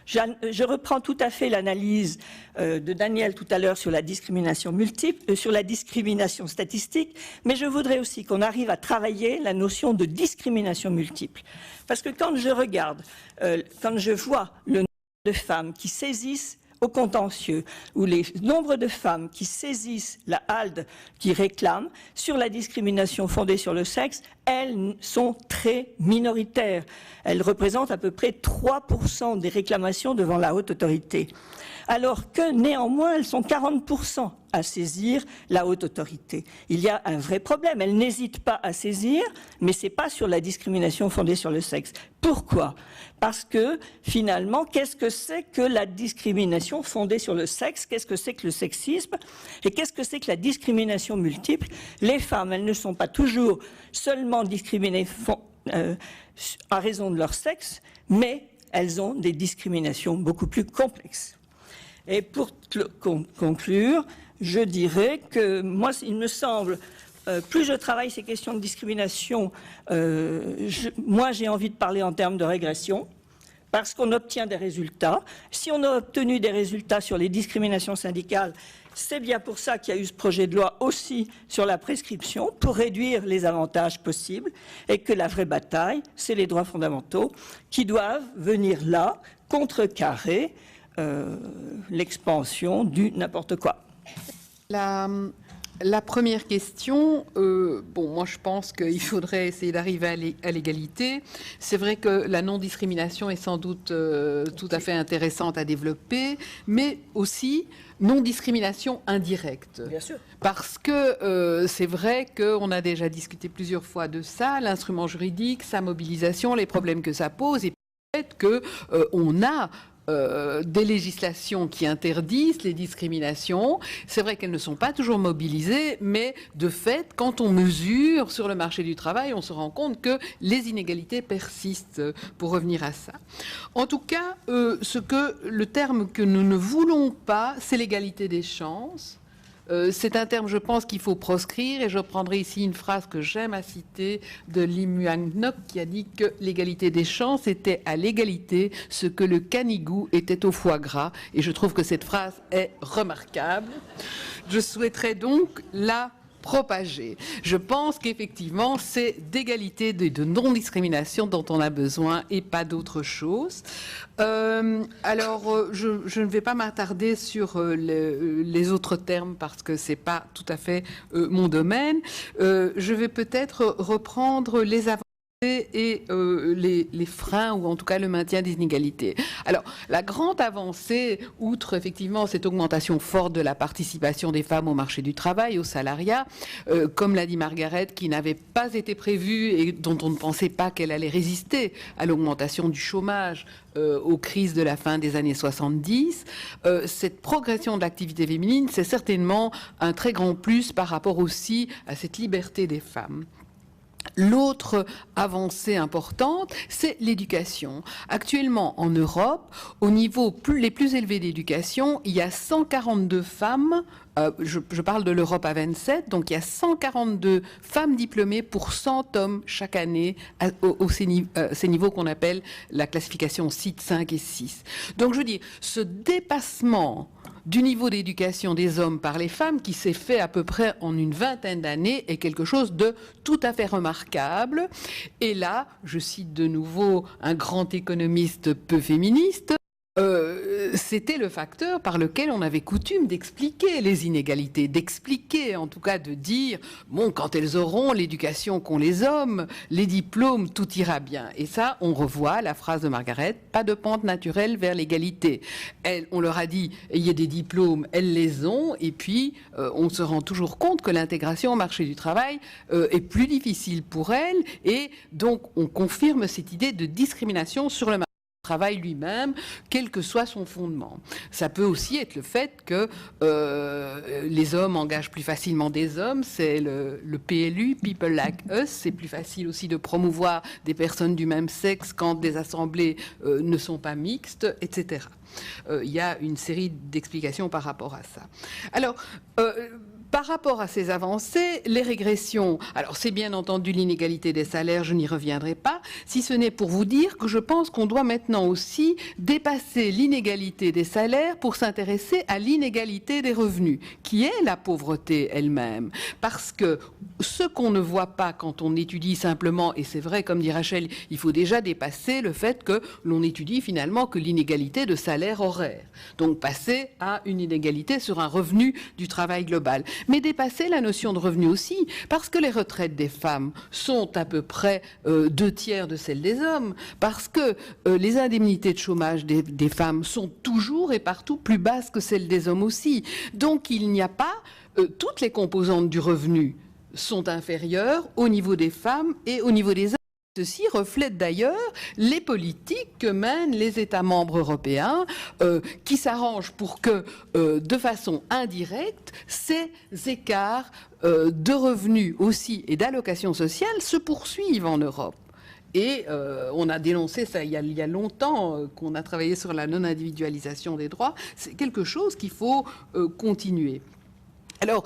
Je reprends tout à fait l'analyse de Daniel tout à l'heure sur la discrimination multiple, sur la discrimination statistique, mais je voudrais aussi qu'on arrive à travailler la notion de discrimination multiple. Parce que quand je regarde, quand je vois le nombre de femmes qui saisissent au contentieux, ou les nombres de femmes qui saisissent la HALD, qui réclament sur la discrimination fondée sur le sexe, elles sont très minoritaires. Elles représentent à peu près 3% des réclamations devant la haute autorité. Alors que néanmoins, elles sont 40% à saisir la haute autorité. Il y a un vrai problème. Elles n'hésitent pas à saisir, mais ce n'est pas sur la discrimination fondée sur le sexe. Pourquoi? Parce que finalement, qu'est-ce que c'est que la discrimination fondée sur le sexe? Qu'est-ce que c'est que le sexisme? Et qu'est-ce que c'est que la discrimination multiple? Les femmes, elles ne sont pas toujours seulement discriminées à raison de leur sexe, mais elles ont des discriminations beaucoup plus complexes. Et pour conclure, je dirais que moi, il me semble, plus je travaille ces questions de discrimination, moi j'ai envie de parler en termes de régression, parce qu'on obtient des résultats. Si on a obtenu des résultats sur les discriminations syndicales, c'est bien pour ça qu'il y a eu ce projet de loi aussi sur la prescription, pour réduire les avantages possibles, et que la vraie bataille, c'est les droits fondamentaux qui doivent venir là, contrecarrer l'expansion du n'importe quoi. La première question, moi je pense qu'il faudrait essayer d'arriver à l'égalité. C'est vrai que la non-discrimination est sans doute tout à fait intéressante à développer, mais aussi non-discrimination indirecte. Bien sûr. Parce que c'est vrai qu'on a déjà discuté plusieurs fois de ça, l'instrument juridique, sa mobilisation, les problèmes que ça pose, et peut-être qu'on a des législations qui interdisent les discriminations. C'est vrai qu'elles ne sont pas toujours mobilisées, mais de fait, quand on mesure sur le marché du travail, on se rend compte que les inégalités persistent, pour revenir à ça. En tout cas, le terme que nous ne voulons pas, c'est l'égalité des chances. C'est un terme, je pense, qu'il faut proscrire, et je prendrai ici une phrase que j'aime à citer de Lee Myung-nok, qui a dit que l'égalité des chances était à l'égalité ce que le canigou était au foie gras, et je trouve que cette phrase est remarquable. Je souhaiterais donc la propager. Je pense qu'effectivement, c'est d'égalité, de non-discrimination dont on a besoin et pas d'autre chose. Alors, je ne vais pas m'attarder sur les autres termes parce que c'est pas tout à fait mon domaine. Je vais peut-être reprendre les avancées et les freins, ou en tout cas le maintien des inégalités. Alors, la grande avancée, outre effectivement cette augmentation forte de la participation des femmes au marché du travail, au salariat, comme l'a dit Margaret, qui n'avait pas été prévue et dont on ne pensait pas qu'elle allait résister à l'augmentation du chômage, aux crises de la fin des années 70, cette progression de l'activité féminine, c'est certainement un très grand plus par rapport aussi à cette liberté des femmes. L'autre avancée importante, c'est l'éducation. Actuellement, en Europe, au niveau les plus élevés d'éducation, il y a 142 femmes, je parle de l'Europe à 27, donc il y a 142 femmes diplômées pour 100 hommes chaque année ces niveaux qu'on appelle la classification CIT 5 et 6. Donc je veux dire, ce dépassement du niveau d'éducation des hommes par les femmes, qui s'est fait à peu près en une vingtaine d'années, est quelque chose de tout à fait remarquable. Et là, je cite de nouveau un grand économiste peu féministe, c'était le facteur par lequel on avait coutume d'expliquer les inégalités, d'expliquer, en tout cas de dire, bon, quand elles auront l'éducation qu'ont les hommes, les diplômes, tout ira bien. Et ça, on revoit la phrase de Margaret, pas de pente naturelle vers l'égalité. On leur a dit, ayez des diplômes, elles les ont, et puis on se rend toujours compte que l'intégration au marché du travail est plus difficile pour elles, et donc on confirme cette idée de discrimination sur le marché travail lui-même, quel que soit son fondement. Ça peut aussi être le fait que les hommes engagent plus facilement des hommes, c'est le PLU, People Like Us, c'est plus facile aussi de promouvoir des personnes du même sexe quand des assemblées ne sont pas mixtes, etc. Il y a une série d'explications par rapport à ça. Alors, par rapport à ces avancées, les régressions, alors c'est bien entendu l'inégalité des salaires, je n'y reviendrai pas, si ce n'est pour vous dire que je pense qu'on doit maintenant aussi dépasser l'inégalité des salaires pour s'intéresser à l'inégalité des revenus, qui est la pauvreté elle-même. Parce que ce qu'on ne voit pas quand on étudie simplement, et c'est vrai, comme dit Rachel, il faut déjà dépasser le fait que l'on étudie finalement que l'inégalité de salaire horaire. Donc passer à une inégalité sur un revenu du travail global. Mais dépasser la notion de revenu aussi, parce que les retraites des femmes sont à peu près 2/3 de celles des hommes, parce que les indemnités de chômage des femmes sont toujours et partout plus basses que celles des hommes aussi. Donc il n'y a pas toutes les composantes du revenu sont inférieures au niveau des femmes et au niveau des hommes. Ceci reflète d'ailleurs les politiques que mènent les États membres européens qui s'arrangent pour que, de façon indirecte, ces écarts de revenus aussi et d'allocations sociales se poursuivent en Europe. Et on a dénoncé ça il y a longtemps qu'on a travaillé sur la non-individualisation des droits. C'est quelque chose qu'il faut continuer. Alors,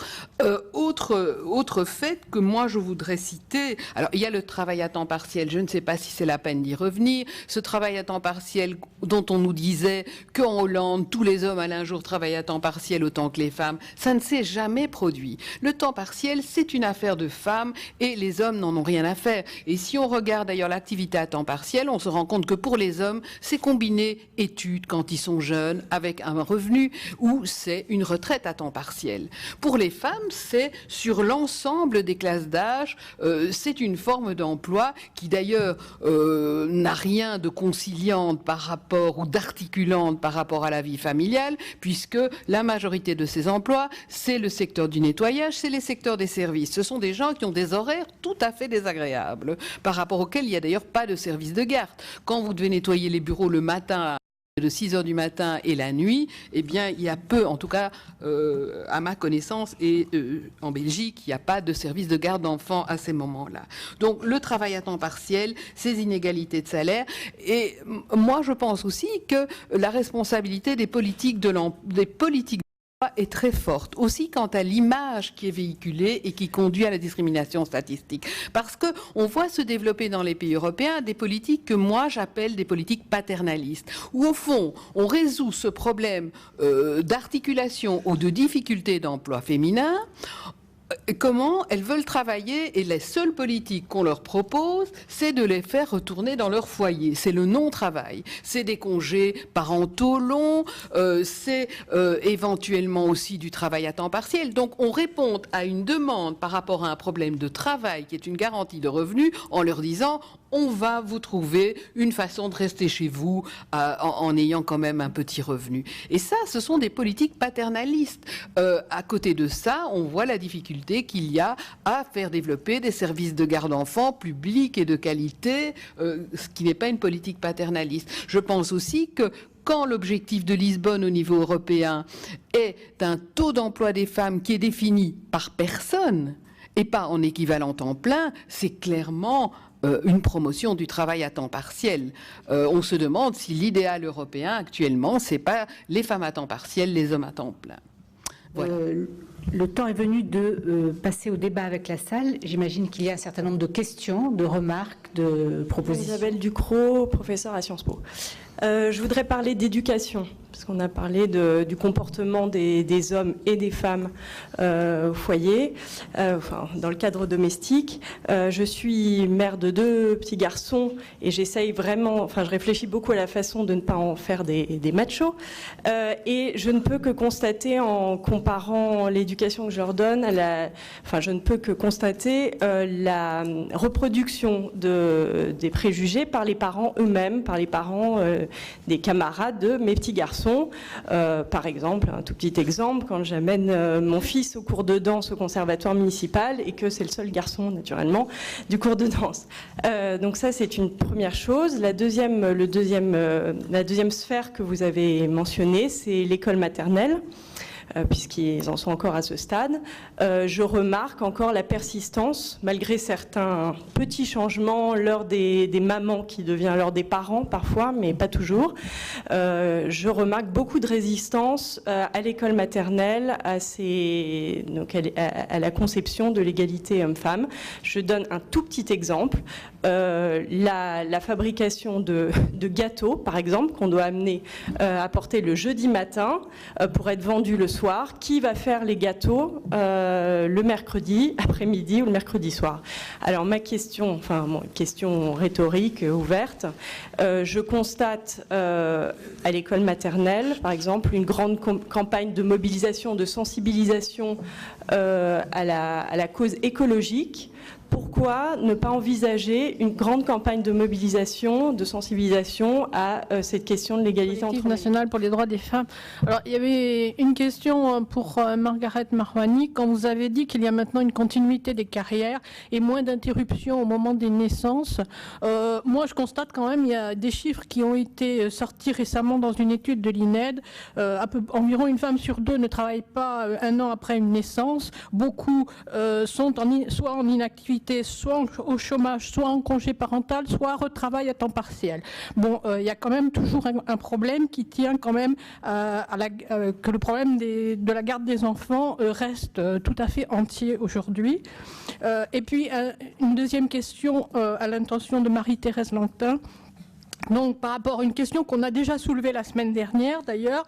autre fait que moi je voudrais citer, alors il y a le travail à temps partiel, je ne sais pas si c'est la peine d'y revenir, ce travail à temps partiel dont on nous disait qu'en Hollande, tous les hommes allaient un jour travailler à temps partiel autant que les femmes, ça ne s'est jamais produit. Le temps partiel, c'est une affaire de femmes et les hommes n'en ont rien à faire. Et si on regarde d'ailleurs l'activité à temps partiel, on se rend compte que pour les hommes, c'est combiné études quand ils sont jeunes avec un revenu ou c'est une retraite à temps partiel. Pour les femmes, c'est sur l'ensemble des classes d'âge, c'est une forme d'emploi qui d'ailleurs n'a rien de conciliante par rapport ou d'articulante par rapport à la vie familiale, puisque la majorité de ces emplois, c'est le secteur du nettoyage, c'est les secteurs des services. Ce sont des gens qui ont des horaires tout à fait désagréables, par rapport auxquels il n'y a d'ailleurs pas de service de garde. Quand vous devez nettoyer les bureaux le matin, de 6 heures du matin et la nuit, eh bien, il y a peu, en tout cas, à ma connaissance, et en Belgique, il n'y a pas de service de garde d'enfants à ces moments-là. Donc, le travail à temps partiel, ces inégalités de salaire, et moi, je pense aussi que la responsabilité des politiques est très forte, aussi quant à l'image qui est véhiculée et qui conduit à la discrimination statistique. Parce que on voit se développer dans les pays européens des politiques que moi j'appelle des politiques paternalistes, où au fond, on résout ce problème d'articulation ou de difficulté d'emploi féminin. Comment elles veulent travailler et les seules politiques qu'on leur propose, c'est de les faire retourner dans leur foyer. C'est le non-travail. C'est des congés parentaux longs, c'est éventuellement aussi du travail à temps partiel. Donc on répond à une demande par rapport à un problème de travail qui est une garantie de revenus en leur disant on va vous trouver une façon de rester chez vous en ayant quand même un petit revenu. Et ça, ce sont des politiques paternalistes. À côté de ça, on voit la difficulté qu'il y a à faire développer des services de garde d'enfants publics et de qualité, ce qui n'est pas une politique paternaliste. Je pense aussi que quand l'objectif de Lisbonne au niveau européen est un taux d'emploi des femmes qui est défini par personne et pas en équivalent temps plein, c'est clairement une promotion du travail à temps partiel. On se demande si l'idéal européen actuellement, c'est pas les femmes à temps partiel, les hommes à temps plein. Voilà. Le temps est venu de passer au débat avec la salle. J'imagine qu'il y a un certain nombre de questions, de remarques, de propositions. Isabelle Ducrot, professeure à Sciences Po. Je voudrais parler d'éducation, parce qu'on a parlé du comportement des hommes et des femmes au foyer, dans le cadre domestique. Je suis mère de 2 petits garçons et j'essaye vraiment, je réfléchis beaucoup à la façon de ne pas en faire des machos. Et je ne peux que constater, en comparant l'éducation que je leur donne, je ne peux que constater la reproduction des préjugés par les parents eux-mêmes, par les parents des camarades de mes petits garçons. Par exemple, un tout petit exemple, quand j'amène mon fils au cours de danse au conservatoire municipal et que c'est le seul garçon, naturellement, du cours de danse. Donc ça, c'est une première chose. La deuxième sphère que vous avez mentionnée, c'est l'école maternelle. Puisqu'ils en sont encore à ce stade, je remarque encore la persistance, malgré certains petits changements, l'heure des mamans qui devient l'heure des parents parfois, mais pas toujours. Je remarque beaucoup de résistance à l'école maternelle, à la conception de l'égalité homme-femme. Je donne un tout petit exemple. La fabrication de gâteaux, par exemple, qu'on doit apporter le jeudi matin pour être vendu le soir. Qui va faire les gâteaux le mercredi après-midi ou le mercredi soir? Alors ma question, question rhétorique ouverte, je constate à l'école maternelle, par exemple, une grande campagne de mobilisation, de sensibilisation à la cause écologique. Pourquoi ne pas envisager une grande campagne de mobilisation, de sensibilisation à cette question de l'égalité entre les national pour les droits des femmes. Alors, il y avait une question pour Margaret Marouani. Quand vous avez dit qu'il y a maintenant une continuité des carrières et moins d'interruptions au moment des naissances, moi, je constate quand même il y a des chiffres qui ont été sortis récemment dans une étude de l'INED. Environ une femme sur 2 ne travaille pas 1 an après une naissance. Beaucoup sont soit en inactivité invitées soit au chômage, soit en congé parental, soit à retravail à temps partiel. Bon, il y a quand même toujours un problème qui tient quand même que le problème de la garde des enfants reste tout à fait entier aujourd'hui. Et puis, une deuxième question à l'intention de Marie-Thérèse Lantin. Donc, par rapport à une question qu'on a déjà soulevée la semaine dernière, d'ailleurs,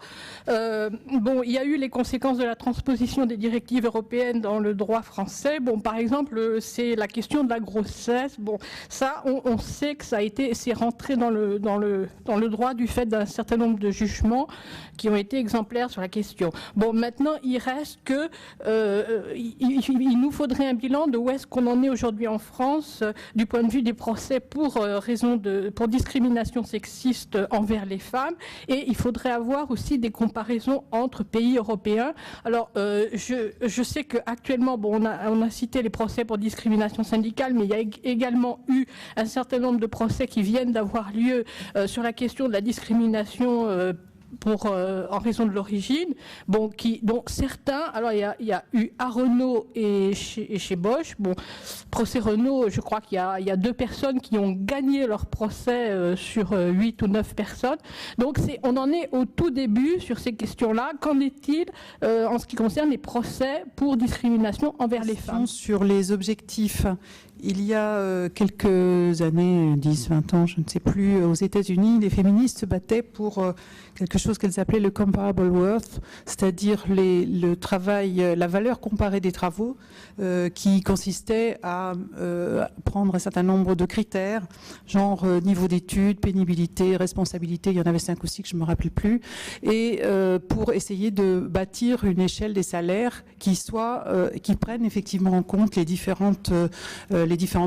bon, il y a eu les conséquences de la transposition des directives européennes dans le droit français. Bon, par exemple, c'est la question de la grossesse. Bon, ça, on sait que c'est rentré dans le droit du fait d'un certain nombre de jugements qui ont été exemplaires sur la question. Bon, maintenant, il reste que il nous faudrait un bilan de où est-ce qu'on en est aujourd'hui en France du point de vue des procès pour discrimination sexiste envers les femmes, et il faudrait avoir aussi des comparaisons entre pays européens. Alors, je sais qu'actuellement, bon, on a cité les procès pour discrimination syndicale, mais il y a également eu un certain nombre de procès qui viennent d'avoir lieu sur la question de la discrimination en raison de l'origine, bon, dont certains, alors il y a eu à Renault et chez Bosch, bon, procès Renault, je crois qu'il y a 2 personnes qui ont gagné leur procès sur 8 ou 9 personnes, donc on en est au tout début sur ces questions-là. Qu'en est-il en ce qui concerne les procès pour discrimination envers les femmes? Sur les objectifs, il y a quelques années, 10, 20 ans, je ne sais plus, aux États-Unis, les féministes se battaient pour quelque chose qu'elles appelaient le comparable worth, c'est-à-dire le travail, la valeur comparée des travaux, qui consistait à prendre un certain nombre de critères, genre niveau d'études, pénibilité, responsabilité, il y en avait 5 ou 6 que je ne me rappelle plus, et pour essayer de bâtir une échelle des salaires qui prenne effectivement en compte les différentes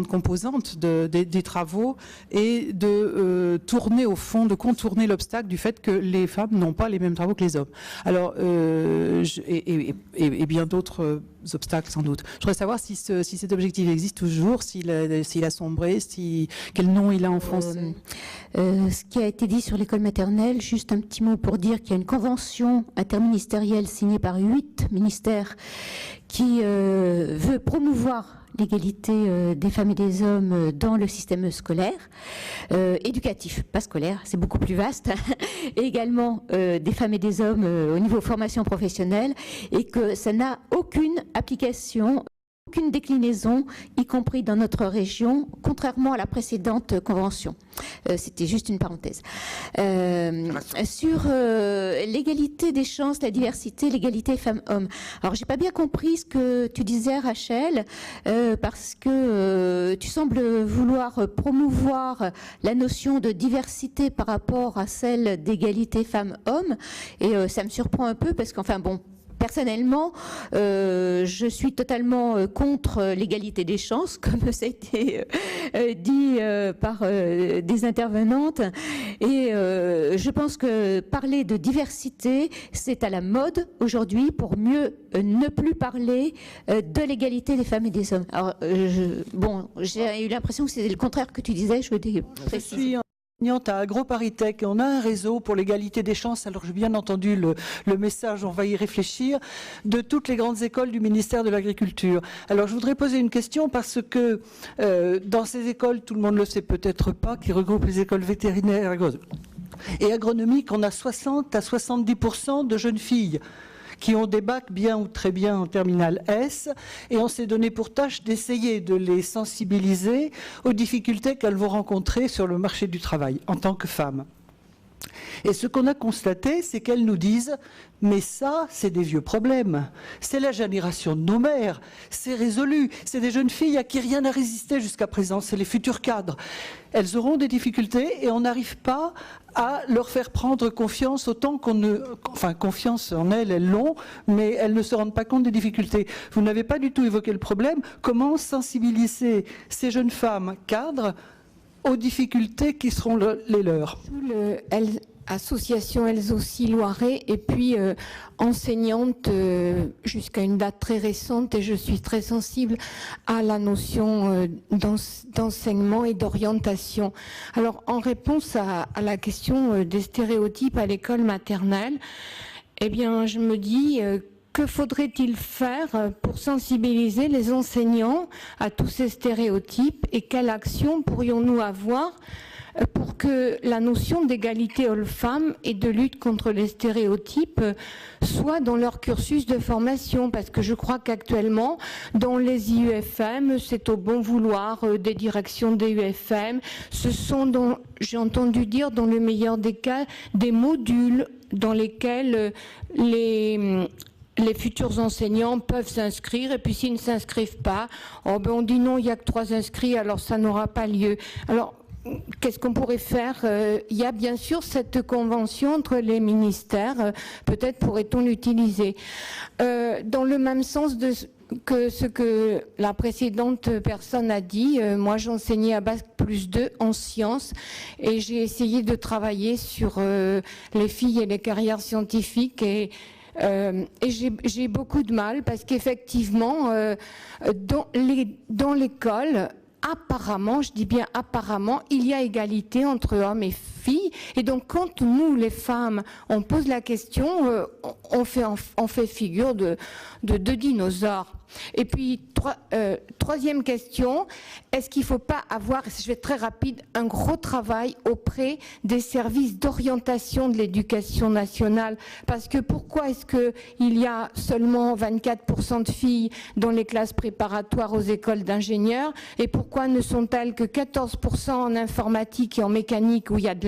composantes des travaux, et de tourner au fond, de contourner l'obstacle du fait que les femmes n'ont pas les mêmes travaux que les hommes. Alors, et bien d'autres obstacles sans doute. Je voudrais savoir si cet objectif existe toujours, s'il a sombré, quel nom il a en français. Ce qui a été dit sur l'école maternelle, juste un petit mot pour dire qu'il y a une convention interministérielle signée par 8 ministères qui veut promouvoir l'égalité des femmes et des hommes dans le système scolaire, éducatif, pas scolaire, c'est beaucoup plus vaste, et également des femmes et des hommes au niveau formation professionnelle, et que ça n'a aucune application, aucune déclinaison, y compris dans notre région, contrairement à la précédente convention. C'était juste une parenthèse. Sur l'égalité des chances, la diversité, l'égalité femmes-hommes. Alors, j'ai pas bien compris ce que tu disais, Rachel, parce que tu sembles vouloir promouvoir la notion de diversité par rapport à celle d'égalité femmes-hommes, et ça me surprend un peu parce qu'enfin, bon, personnellement, je suis totalement contre l'égalité des chances, comme ça a été dit par des intervenantes. Et je pense que parler de diversité, c'est à la mode aujourd'hui pour mieux ne plus parler de l'égalité des femmes et des hommes. Alors, j'ai eu l'impression que c'était le contraire que tu disais. Je veux dire, préciser. À AgroParisTech, on a un réseau pour l'égalité des chances, alors j'ai bien entendu le message, on va y réfléchir, de toutes les grandes écoles du ministère de l'Agriculture. Alors je voudrais poser une question parce que dans ces écoles, tout le monde ne le sait peut-être pas, qui regroupent les écoles vétérinaires et agronomiques, on a 60 à 70% de jeunes filles qui ont des bacs bien ou très bien en terminale S, et on s'est donné pour tâche d'essayer de les sensibiliser aux difficultés qu'elles vont rencontrer sur le marché du travail en tant que femmes. Et ce qu'on a constaté, c'est qu'elles nous disent « mais ça, c'est des vieux problèmes, c'est la génération de nos mères, c'est résolu, c'est des jeunes filles à qui rien n'a résisté jusqu'à présent, c'est les futurs cadres. Elles auront des difficultés et on n'arrive pas à leur faire prendre confiance autant qu'on ne... Enfin, confiance en elles l'ont, mais elles ne se rendent pas compte des difficultés. Vous n'avez pas du tout évoqué le problème. Comment sensibiliser ces jeunes femmes cadres aux difficultés qui seront les leurs? Association elles aussi Loiret, et puis enseignante jusqu'à une date très récente, et je suis très sensible à la notion d'enseignement et d'orientation. Alors, en réponse à la question des stéréotypes à l'école maternelle, eh bien, je me dis que faudrait-il faire pour sensibiliser les enseignants à tous ces stéréotypes et quelle action pourrions-nous avoir pour que la notion d'égalité homme-femme et de lutte contre les stéréotypes soit dans leur cursus de formation? Parce que je crois qu'actuellement, dans les IUFM, c'est au bon vouloir des directions des UFM. Ce sont, j'ai entendu dire, dans le meilleur des cas, des modules dans lesquels les futurs enseignants peuvent s'inscrire, et puis s'ils ne s'inscrivent pas, on dit non, il n'y a que 3 inscrits, alors ça n'aura pas lieu. Alors, qu'est-ce qu'on pourrait faire? Il y a bien sûr cette convention entre les ministères, peut-être pourrait-on l'utiliser. Dans le même sens que ce que la précédente personne a dit, moi j'enseignais à Bac+2 en sciences et j'ai essayé de travailler sur les filles et les carrières scientifiques et j'ai beaucoup de mal parce qu'effectivement, dans l'école, apparemment, je dis bien apparemment, il y a égalité entre hommes et filles. Et donc, quand nous, les femmes, on pose la question, on fait figure de dinosaures. Et puis, troisième question, est-ce qu'il ne faut pas avoir, je vais être très rapide, un gros travail auprès des services d'orientation de l'éducation nationale? Parce que pourquoi est-ce qu'il y a seulement 24% de filles dans les classes préparatoires aux écoles d'ingénieurs? Et pourquoi ne sont-elles que 14% en informatique et en mécanique où il y a de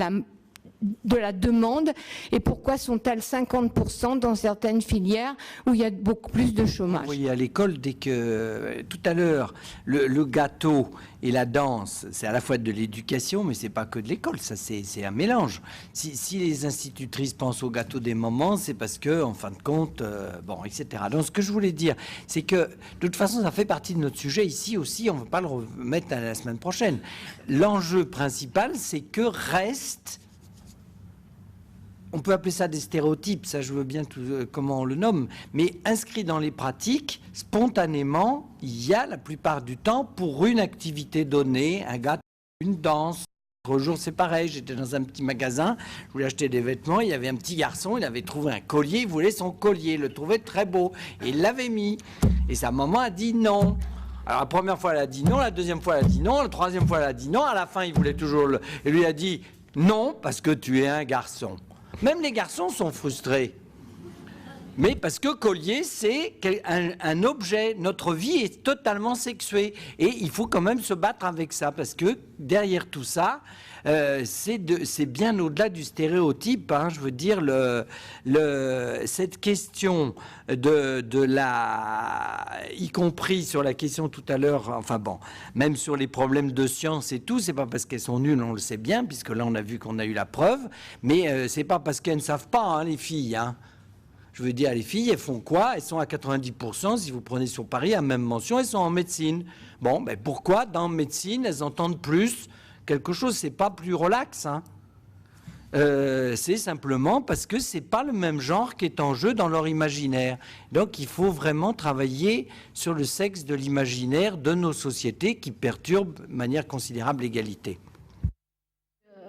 la demande, et pourquoi sont-elles 50% dans certaines filières où il y a beaucoup plus de chômage? Oui, à l'école, dès que tout à l'heure, le gâteau et la danse, c'est à la fois de l'éducation, mais c'est pas que de l'école, ça c'est un mélange. Si les institutrices pensent au gâteau des mamans, c'est parce que, en fin de compte, bon, etc. Donc, ce que je voulais dire, c'est que, de toute façon, ça fait partie de notre sujet ici aussi, on ne va pas le remettre à la semaine prochaine. L'enjeu principal, c'est que reste... On peut appeler ça des stéréotypes, ça je veux bien comment on le nomme, mais inscrit dans les pratiques, spontanément, il y a la plupart du temps pour une activité donnée, un gâteau, une danse. L'autre jour c'est pareil, j'étais dans un petit magasin, je voulais acheter des vêtements, il y avait un petit garçon, il avait trouvé un collier, il voulait son collier, il le trouvait très beau, et il l'avait mis. Et sa maman a dit non. Alors la première fois elle a dit non, la deuxième fois elle a dit non, la troisième fois elle a dit non, à la fin il voulait toujours le... Et lui a dit non parce que tu es un garçon. Même les garçons sont frustrés. Mais parce que collier, c'est un objet. Notre vie est totalement sexuée. Et il faut quand même se battre avec ça. Parce que derrière tout ça, c'est bien au-delà du stéréotype. Hein, je veux dire, cette question y compris sur la question tout à l'heure, enfin bon, même sur les problèmes de science et tout, c'est pas parce qu'elles sont nulles, on le sait bien, puisque là on a vu qu'on a eu la preuve, mais c'est pas parce qu'elles ne savent pas, hein, les filles, hein. Je veux dire, les filles, elles font quoi? Elles sont à 90%, si vous prenez sur Paris, à même mention, elles sont en médecine. Bon, ben pourquoi dans médecine, elles entendent plus quelque chose? C'est pas plus relax, hein. C'est simplement parce que c'est pas le même genre qui est en jeu dans leur imaginaire. Donc il faut vraiment travailler sur le sexe de l'imaginaire de nos sociétés qui perturbent de manière considérable l'égalité.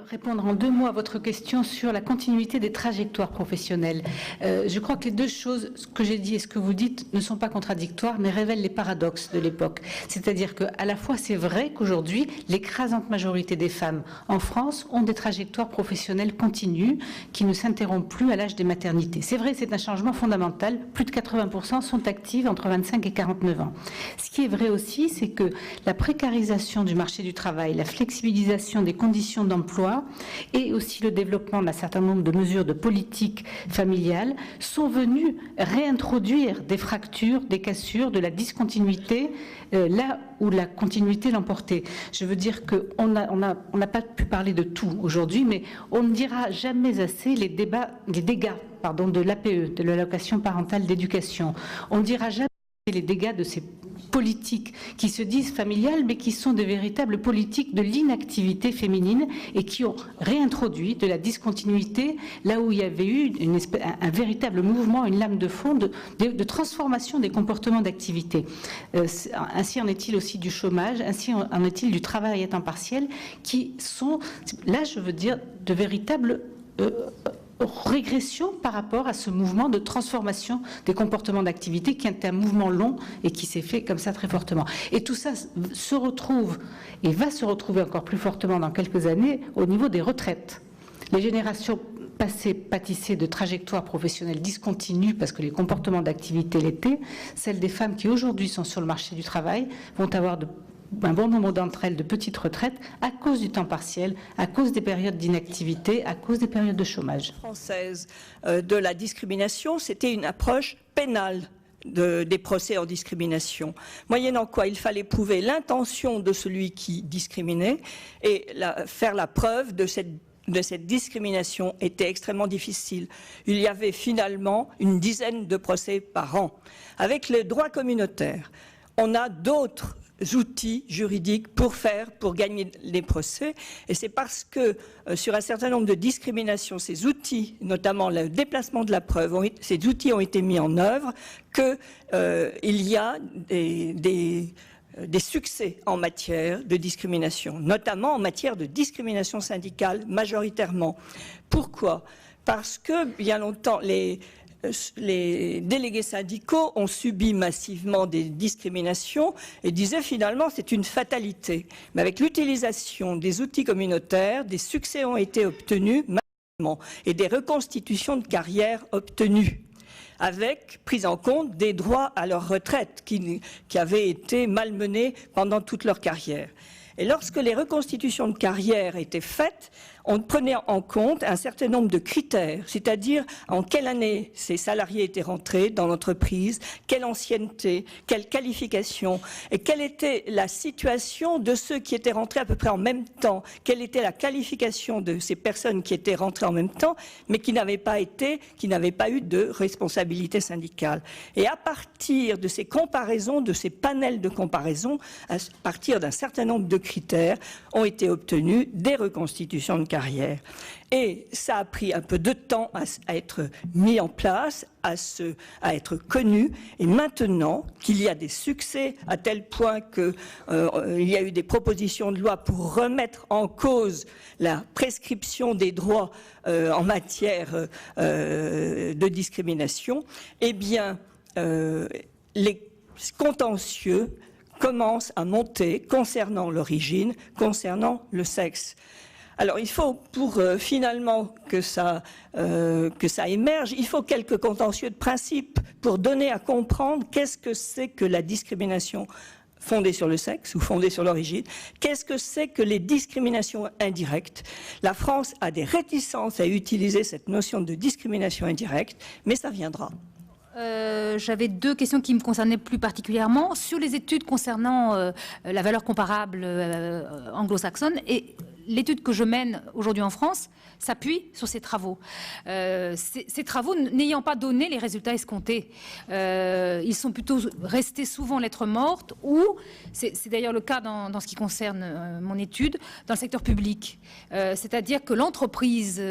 Répondre en 2 mots à votre question sur la continuité des trajectoires professionnelles. Je crois que les 2 choses, ce que j'ai dit et ce que vous dites, ne sont pas contradictoires, mais révèlent les paradoxes de l'époque. C'est-à-dire qu'à la fois, c'est vrai qu'aujourd'hui, l'écrasante majorité des femmes en France ont des trajectoires professionnelles continues qui ne s'interrompent plus à l'âge des maternités. C'est vrai, c'est un changement fondamental. Plus de 80% sont actives entre 25 et 49 ans. Ce qui est vrai aussi, c'est que la précarisation du marché du travail, la flexibilisation des conditions d'emploi et aussi le développement d'un certain nombre de mesures de politique familiale sont venus réintroduire des fractures, des cassures, de la discontinuité là où la continuité l'emportait. Je veux dire qu'on n'a pas pu parler de tout aujourd'hui, mais on ne dira jamais assez les dégâts de l'APE, de l'allocation parentale d'éducation. On ne dira jamais les dégâts de ces politiques qui se disent familiales, mais qui sont des véritables politiques de l'inactivité féminine et qui ont réintroduit de la discontinuité là où il y avait eu un véritable mouvement, une lame de fond de transformation des comportements d'activité. Ainsi en est-il aussi du chômage, ainsi en est-il du travail à temps partiel, qui sont, là je veux dire, de véritables régression par rapport à ce mouvement de transformation des comportements d'activité qui est un mouvement long et qui s'est fait comme ça très fortement. Et tout ça se retrouve et va se retrouver encore plus fortement dans quelques années au niveau des retraites. Les générations passées pâtissaient de trajectoires professionnelles discontinues parce que les comportements d'activité l'étaient. Celles des femmes qui aujourd'hui sont sur le marché du travail vont avoir un bon nombre d'entre elles de petites retraites à cause du temps partiel, à cause des périodes d'inactivité, à cause des périodes de chômage. Française de la discrimination, c'était une approche pénale des procès en discrimination, moyennant quoi il fallait prouver l'intention de celui qui discriminait et faire la preuve de cette discrimination était extrêmement difficile. Il y avait finalement une dizaine de procès par an. Avec le droit communautaire, on a d'autres outils juridiques pour gagner les procès. Et c'est parce que sur un certain nombre de discriminations, ces outils, notamment le déplacement de la preuve, ces outils ont été mis en œuvre qu'il y a des succès en matière de discrimination, notamment en matière de discrimination syndicale majoritairement. Pourquoi ? Parce que bien longtemps, les délégués syndicaux ont subi massivement des discriminations et disaient finalement c'est une fatalité. Mais avec l'utilisation des outils communautaires, des succès ont été obtenus massivement et des reconstitutions de carrière obtenues, avec prise en compte des droits à leur retraite qui avaient été malmenés pendant toute leur carrière. Et lorsque les reconstitutions de carrière étaient faites, on prenait en compte un certain nombre de critères, c'est-à-dire en quelle année ces salariés étaient rentrés dans l'entreprise, quelle ancienneté, quelle qualification, et quelle était la situation de ceux qui étaient rentrés à peu près en même temps, quelle était la qualification de ces personnes qui étaient rentrées en même temps, mais qui n'avaient pas eu de responsabilité syndicale. Et à partir de ces comparaisons, de ces panels de comparaison, à partir d'un certain nombre de critères, ont été obtenus des reconstitutions de carrière. Et ça a pris un peu de temps à être mis en place, à être connu. Et maintenant qu'il y a des succès à tel point qu'il y a eu des propositions de loi pour remettre en cause la prescription des droits en matière de discrimination, eh bien, les contentieux commencent à monter concernant l'origine, concernant le sexe. Alors il faut, pour finalement que ça émerge, il faut quelques contentieux de principe pour donner à comprendre qu'est-ce que c'est que la discrimination fondée sur le sexe ou fondée sur l'origine, qu'est-ce que c'est que les discriminations indirectes. La France a des réticences à utiliser cette notion de discrimination indirecte, mais ça viendra. J'avais deux questions qui me concernaient plus particulièrement sur les études concernant la valeur comparable anglo-saxonne et l'étude que je mène aujourd'hui en France s'appuie sur ces travaux. Ces travaux n'ayant pas donné les résultats escomptés, ils sont plutôt restés souvent lettres mortes ou, c'est d'ailleurs le cas dans ce qui concerne mon étude, dans le secteur public. C'est-à-dire que l'entreprise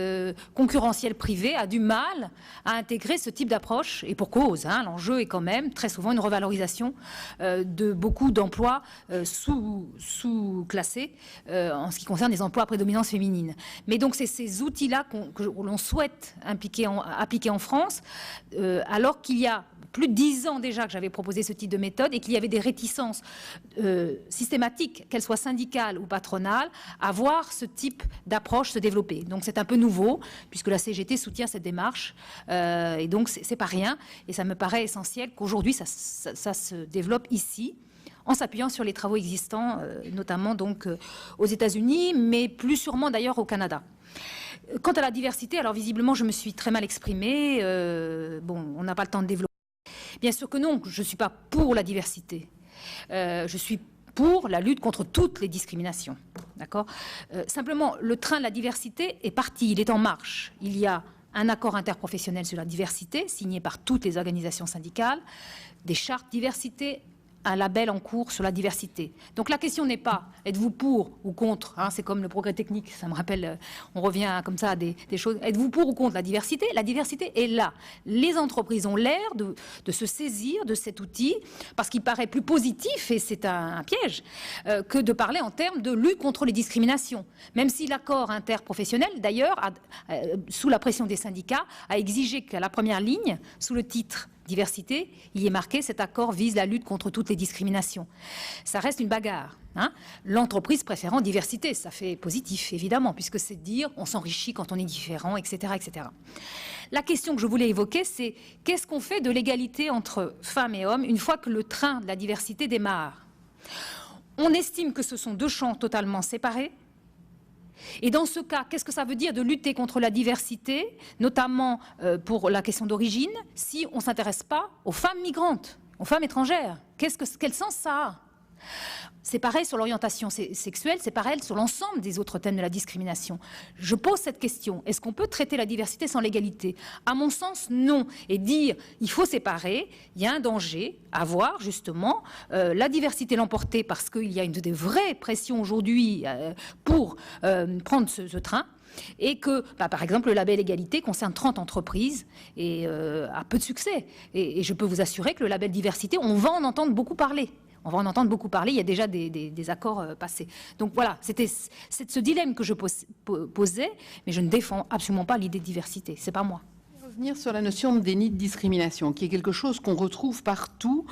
concurrentielle privée a du mal à intégrer ce type d'approche, et pour cause, hein, l'enjeu est quand même très souvent une revalorisation de beaucoup d'emplois sous-classés en ce qui concerne les emplois à prédominance féminine. Mais donc c'est ces outils-là que l'on souhaite appliquer en France, alors qu'il y a plus de 10 ans déjà que j'avais proposé ce type de méthode et qu'il y avait des réticences systématiques, qu'elles soient syndicales ou patronales, à voir ce type d'approche se développer. Donc c'est un peu nouveau, puisque la CGT soutient cette démarche, et donc c'est pas rien, et ça me paraît essentiel qu'aujourd'hui ça se développe ici, en s'appuyant sur les travaux existants, notamment donc aux États-Unis, mais plus sûrement d'ailleurs au Canada. Quant à la diversité, alors visiblement je me suis très mal exprimée, bon, on n'a pas le temps de développer. Bien sûr que non, je ne suis pas pour la diversité. Je suis pour la lutte contre toutes les discriminations. D'accord ? Simplement, le train de la diversité est parti, il est en marche. Il y a un accord interprofessionnel sur la diversité, signé par toutes les organisations syndicales, des chartes diversité un label en cours sur la diversité. Donc la question n'est pas êtes-vous pour ou contre, hein, c'est comme le progrès technique, ça me rappelle, on revient comme ça à des choses, êtes-vous pour ou contre la diversité? La diversité est là. Les entreprises ont l'air de se saisir de cet outil parce qu'il paraît plus positif, et c'est un piège, que de parler en termes de lutte contre les discriminations. Même si l'accord interprofessionnel, d'ailleurs, sous la pression des syndicats, a exigé qu'à la première ligne, sous le titre diversité, il y est marqué cet accord vise la lutte contre toutes les discriminations. Ça reste une bagarre. Hein, l'entreprise préférant diversité, ça fait positif évidemment, puisque c'est dire on s'enrichit quand on est différent, etc., etc. La question que je voulais évoquer, c'est qu'est-ce qu'on fait de l'égalité entre femmes et hommes une fois que le train de la diversité démarre? On estime que ce sont deux champs totalement séparés. Et dans ce cas, qu'est-ce que ça veut dire de lutter contre la diversité, notamment pour la question d'origine, si on ne s'intéresse pas aux femmes migrantes, aux femmes étrangères? Quel sens ça a? C'est pareil sur l'orientation sexuelle, c'est pareil sur l'ensemble des autres thèmes de la discrimination. Je pose cette question, est-ce qu'on peut traiter la diversité sans l'égalité? À mon sens, non. Et dire il faut séparer, il y a un danger à voir justement la diversité l'emporter parce qu'il y a des vraies pressions aujourd'hui pour prendre ce train. Et que, par exemple, le label égalité concerne 30 entreprises et a peu de succès. Et je peux vous assurer que le label diversité, on va en entendre beaucoup parler. On va en entendre beaucoup parler, il y a déjà des accords passés. Donc voilà, c'est ce dilemme que je posais, mais je ne défends absolument pas l'idée de diversité, c'est pas moi. Revenir sur la notion de déni de discrimination, qui est quelque chose qu'on retrouve partout,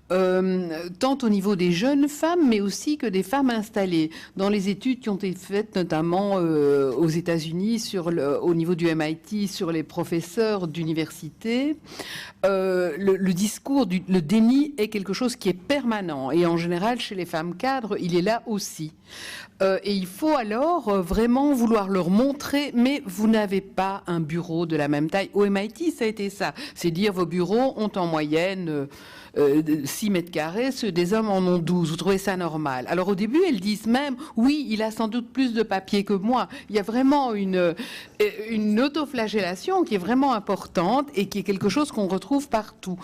tant au niveau des jeunes femmes, mais aussi que des femmes installées. Dans les études qui ont été faites, notamment aux États-Unis, au niveau du MIT, sur les professeurs d'université, le discours, le déni est quelque chose qui est permanent. Et en général, chez les femmes cadres, il est là aussi. Et il faut alors vraiment vouloir leur montrer, mais vous n'avez pas un bureau de la même taille. Au MIT, ça a été ça. C'est dire vos bureaux ont en moyenne 6 mètres carrés, ceux des hommes en ont 12. Vous trouvez ça normal? Alors au début, elles disent même, oui, il a sans doute plus de papier que moi. Il y a vraiment une autoflagellation qui est vraiment importante et qui est quelque chose qu'on retrouve partout.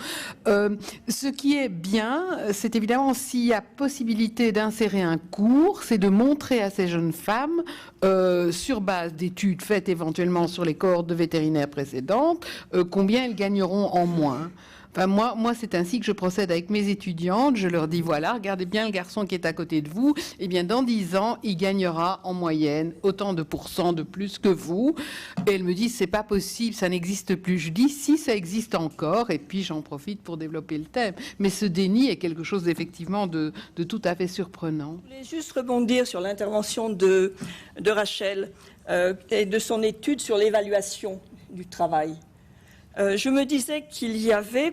Ce qui est bien, c'est évidemment s'il y a possibilité d'insérer un cours, c'est de montrer à ces jeunes femmes, sur base d'études faites éventuellement sur les cohortes vétérinaires précédentes, combien elles gagneront en moins. Enfin, moi, c'est ainsi que je procède avec mes étudiantes. Je leur dis, voilà, regardez bien le garçon qui est à côté de vous. Eh bien, dans 10 ans, il gagnera en moyenne autant de pourcents de plus que vous. Et elles me disent, c'est pas possible, ça n'existe plus. Je dis, si, ça existe encore. Et puis, j'en profite pour développer le thème. Mais ce déni est quelque chose, effectivement, de tout à fait surprenant. Je voulais juste rebondir sur l'intervention de Rachel et de son étude sur l'évaluation du travail. Je me disais qu'il y avait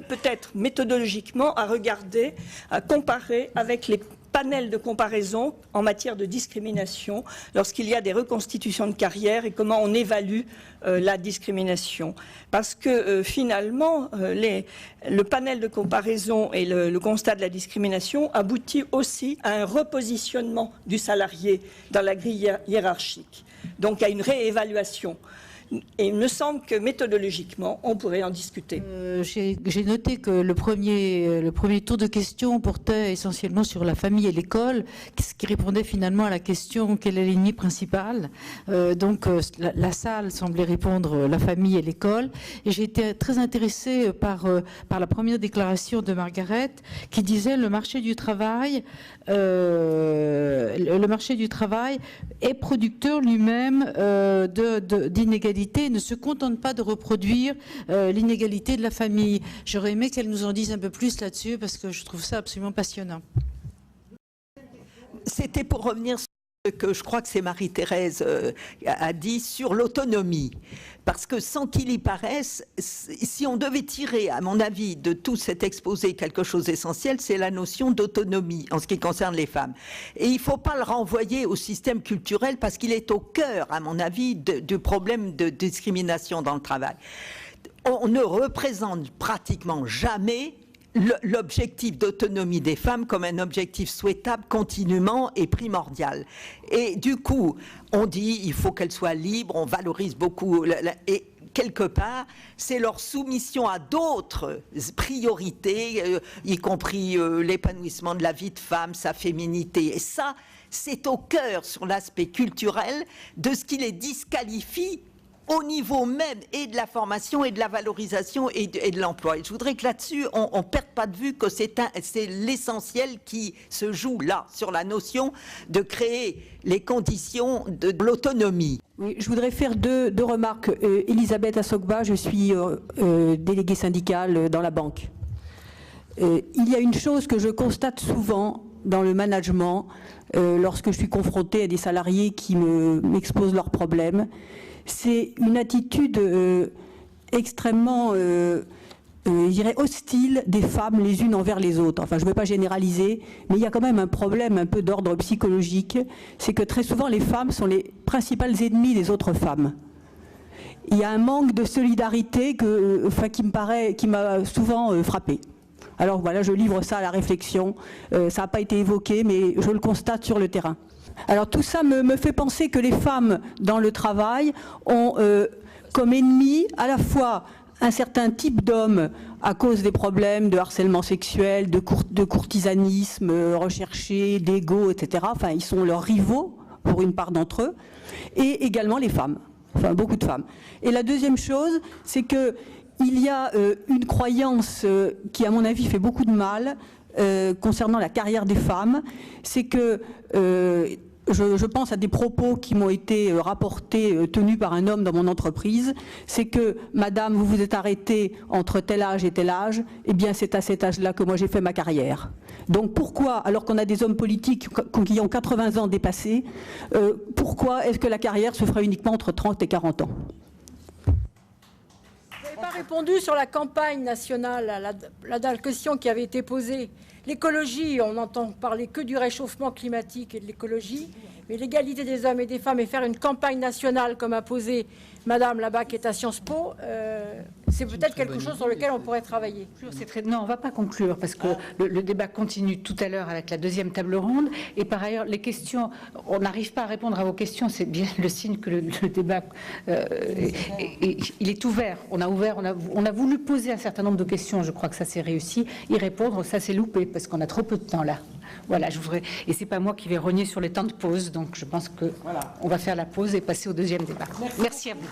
peut-être méthodologiquement à regarder, à comparer avec les panels de comparaison en matière de discrimination lorsqu'il y a des reconstitutions de carrière et comment on évalue la discrimination. Parce que finalement, le panel de comparaison et le constat de la discrimination aboutit aussi à un repositionnement du salarié dans la grille hiérarchique, donc à une réévaluation. Et il me semble que méthodologiquement, on pourrait en discuter. J'ai noté que le premier tour de questions portait essentiellement sur la famille et l'école, ce qui répondait finalement à la question quelle est l'ennemi principal. Donc la salle semblait répondre la famille et l'école. Et j'ai été très intéressée par la première déclaration de Margaret qui disait le marché du travail est producteur lui-même d'inégalités. Ne se contente pas de reproduire l'inégalité de la famille. J'aurais aimé qu'elle nous en dise un peu plus là-dessus parce que je trouve ça absolument passionnant. C'était pour revenir sur ce que je crois que c'est Marie-Thérèse a dit sur l'autonomie. Parce que sans qu'il y paraisse, si on devait tirer, à mon avis, de tout cet exposé quelque chose d'essentiel, c'est la notion d'autonomie en ce qui concerne les femmes. Et il ne faut pas le renvoyer au système culturel parce qu'il est au cœur, à mon avis, du problème de discrimination dans le travail. On ne représente pratiquement jamais l'objectif d'autonomie des femmes comme un objectif souhaitable continuellement et primordial. Et du coup, on dit il faut qu'elles soient libres, on valorise beaucoup. Et quelque part, c'est leur soumission à d'autres priorités, y compris l'épanouissement de la vie de femme, sa féminité. Et ça, c'est au cœur, sur l'aspect culturel, de ce qui les disqualifie au niveau même et de la formation et de la valorisation et de l'emploi. Et je voudrais que là-dessus, on ne perde pas de vue que c'est l'essentiel qui se joue là, sur la notion de créer les conditions de l'autonomie. Oui, je voudrais faire deux remarques. Elisabeth Assogba, je suis déléguée syndicale dans la banque. Il y a une chose que je constate souvent dans le management, lorsque je suis confrontée à des salariés qui m'exposent leurs problèmes, c'est une attitude extrêmement, je dirais, hostile des femmes les unes envers les autres. Enfin, je ne veux pas généraliser, mais il y a quand même un problème un peu d'ordre psychologique. C'est que très souvent, les femmes sont les principales ennemies des autres femmes. Il y a un manque de solidarité qui m'a souvent frappée. Alors voilà, je livre ça à la réflexion. Ça n'a pas été évoqué, mais je le constate sur le terrain. Alors tout ça me fait penser que les femmes dans le travail ont comme ennemis à la fois un certain type d'hommes à cause des problèmes de harcèlement sexuel, de courtisanisme recherché, d'ego, etc. Enfin, ils sont leurs rivaux pour une part d'entre eux, et également les femmes, enfin beaucoup de femmes. Et la deuxième chose, c'est que il y a une croyance qui, à mon avis, fait beaucoup de mal concernant la carrière des femmes. C'est que, je pense à des propos qui m'ont été rapportés, tenus par un homme dans mon entreprise, c'est que, madame, vous vous êtes arrêtée entre tel âge et tel âge, eh bien c'est à cet âge-là que moi j'ai fait ma carrière. Donc pourquoi, alors qu'on a des hommes politiques qui ont 80 ans dépassés, pourquoi est-ce que la carrière se fera uniquement entre 30 et 40 ans ? Pas répondu sur la campagne nationale, à la question qui avait été posée. L'écologie, on n'entend parler que du réchauffement climatique et de l'écologie, mais l'égalité des hommes et des femmes et faire une campagne nationale comme a posé Madame là-bas qui est à Sciences Po, c'est peut-être quelque chose sur lequel on pourrait travailler. Non, on ne va pas conclure parce que le débat continue tout à l'heure avec la deuxième table ronde. Et par ailleurs, les questions, on n'arrive pas à répondre à vos questions. C'est bien le signe que le débat, il est ouvert. On a voulu poser un certain nombre de questions. Je crois que ça s'est réussi. Y répondre, ça s'est loupé parce qu'on a trop peu de temps là. Voilà, et c'est pas moi qui vais rogner sur les temps de pause. Donc je pense que on va faire la pause et passer au deuxième débat. Merci à vous.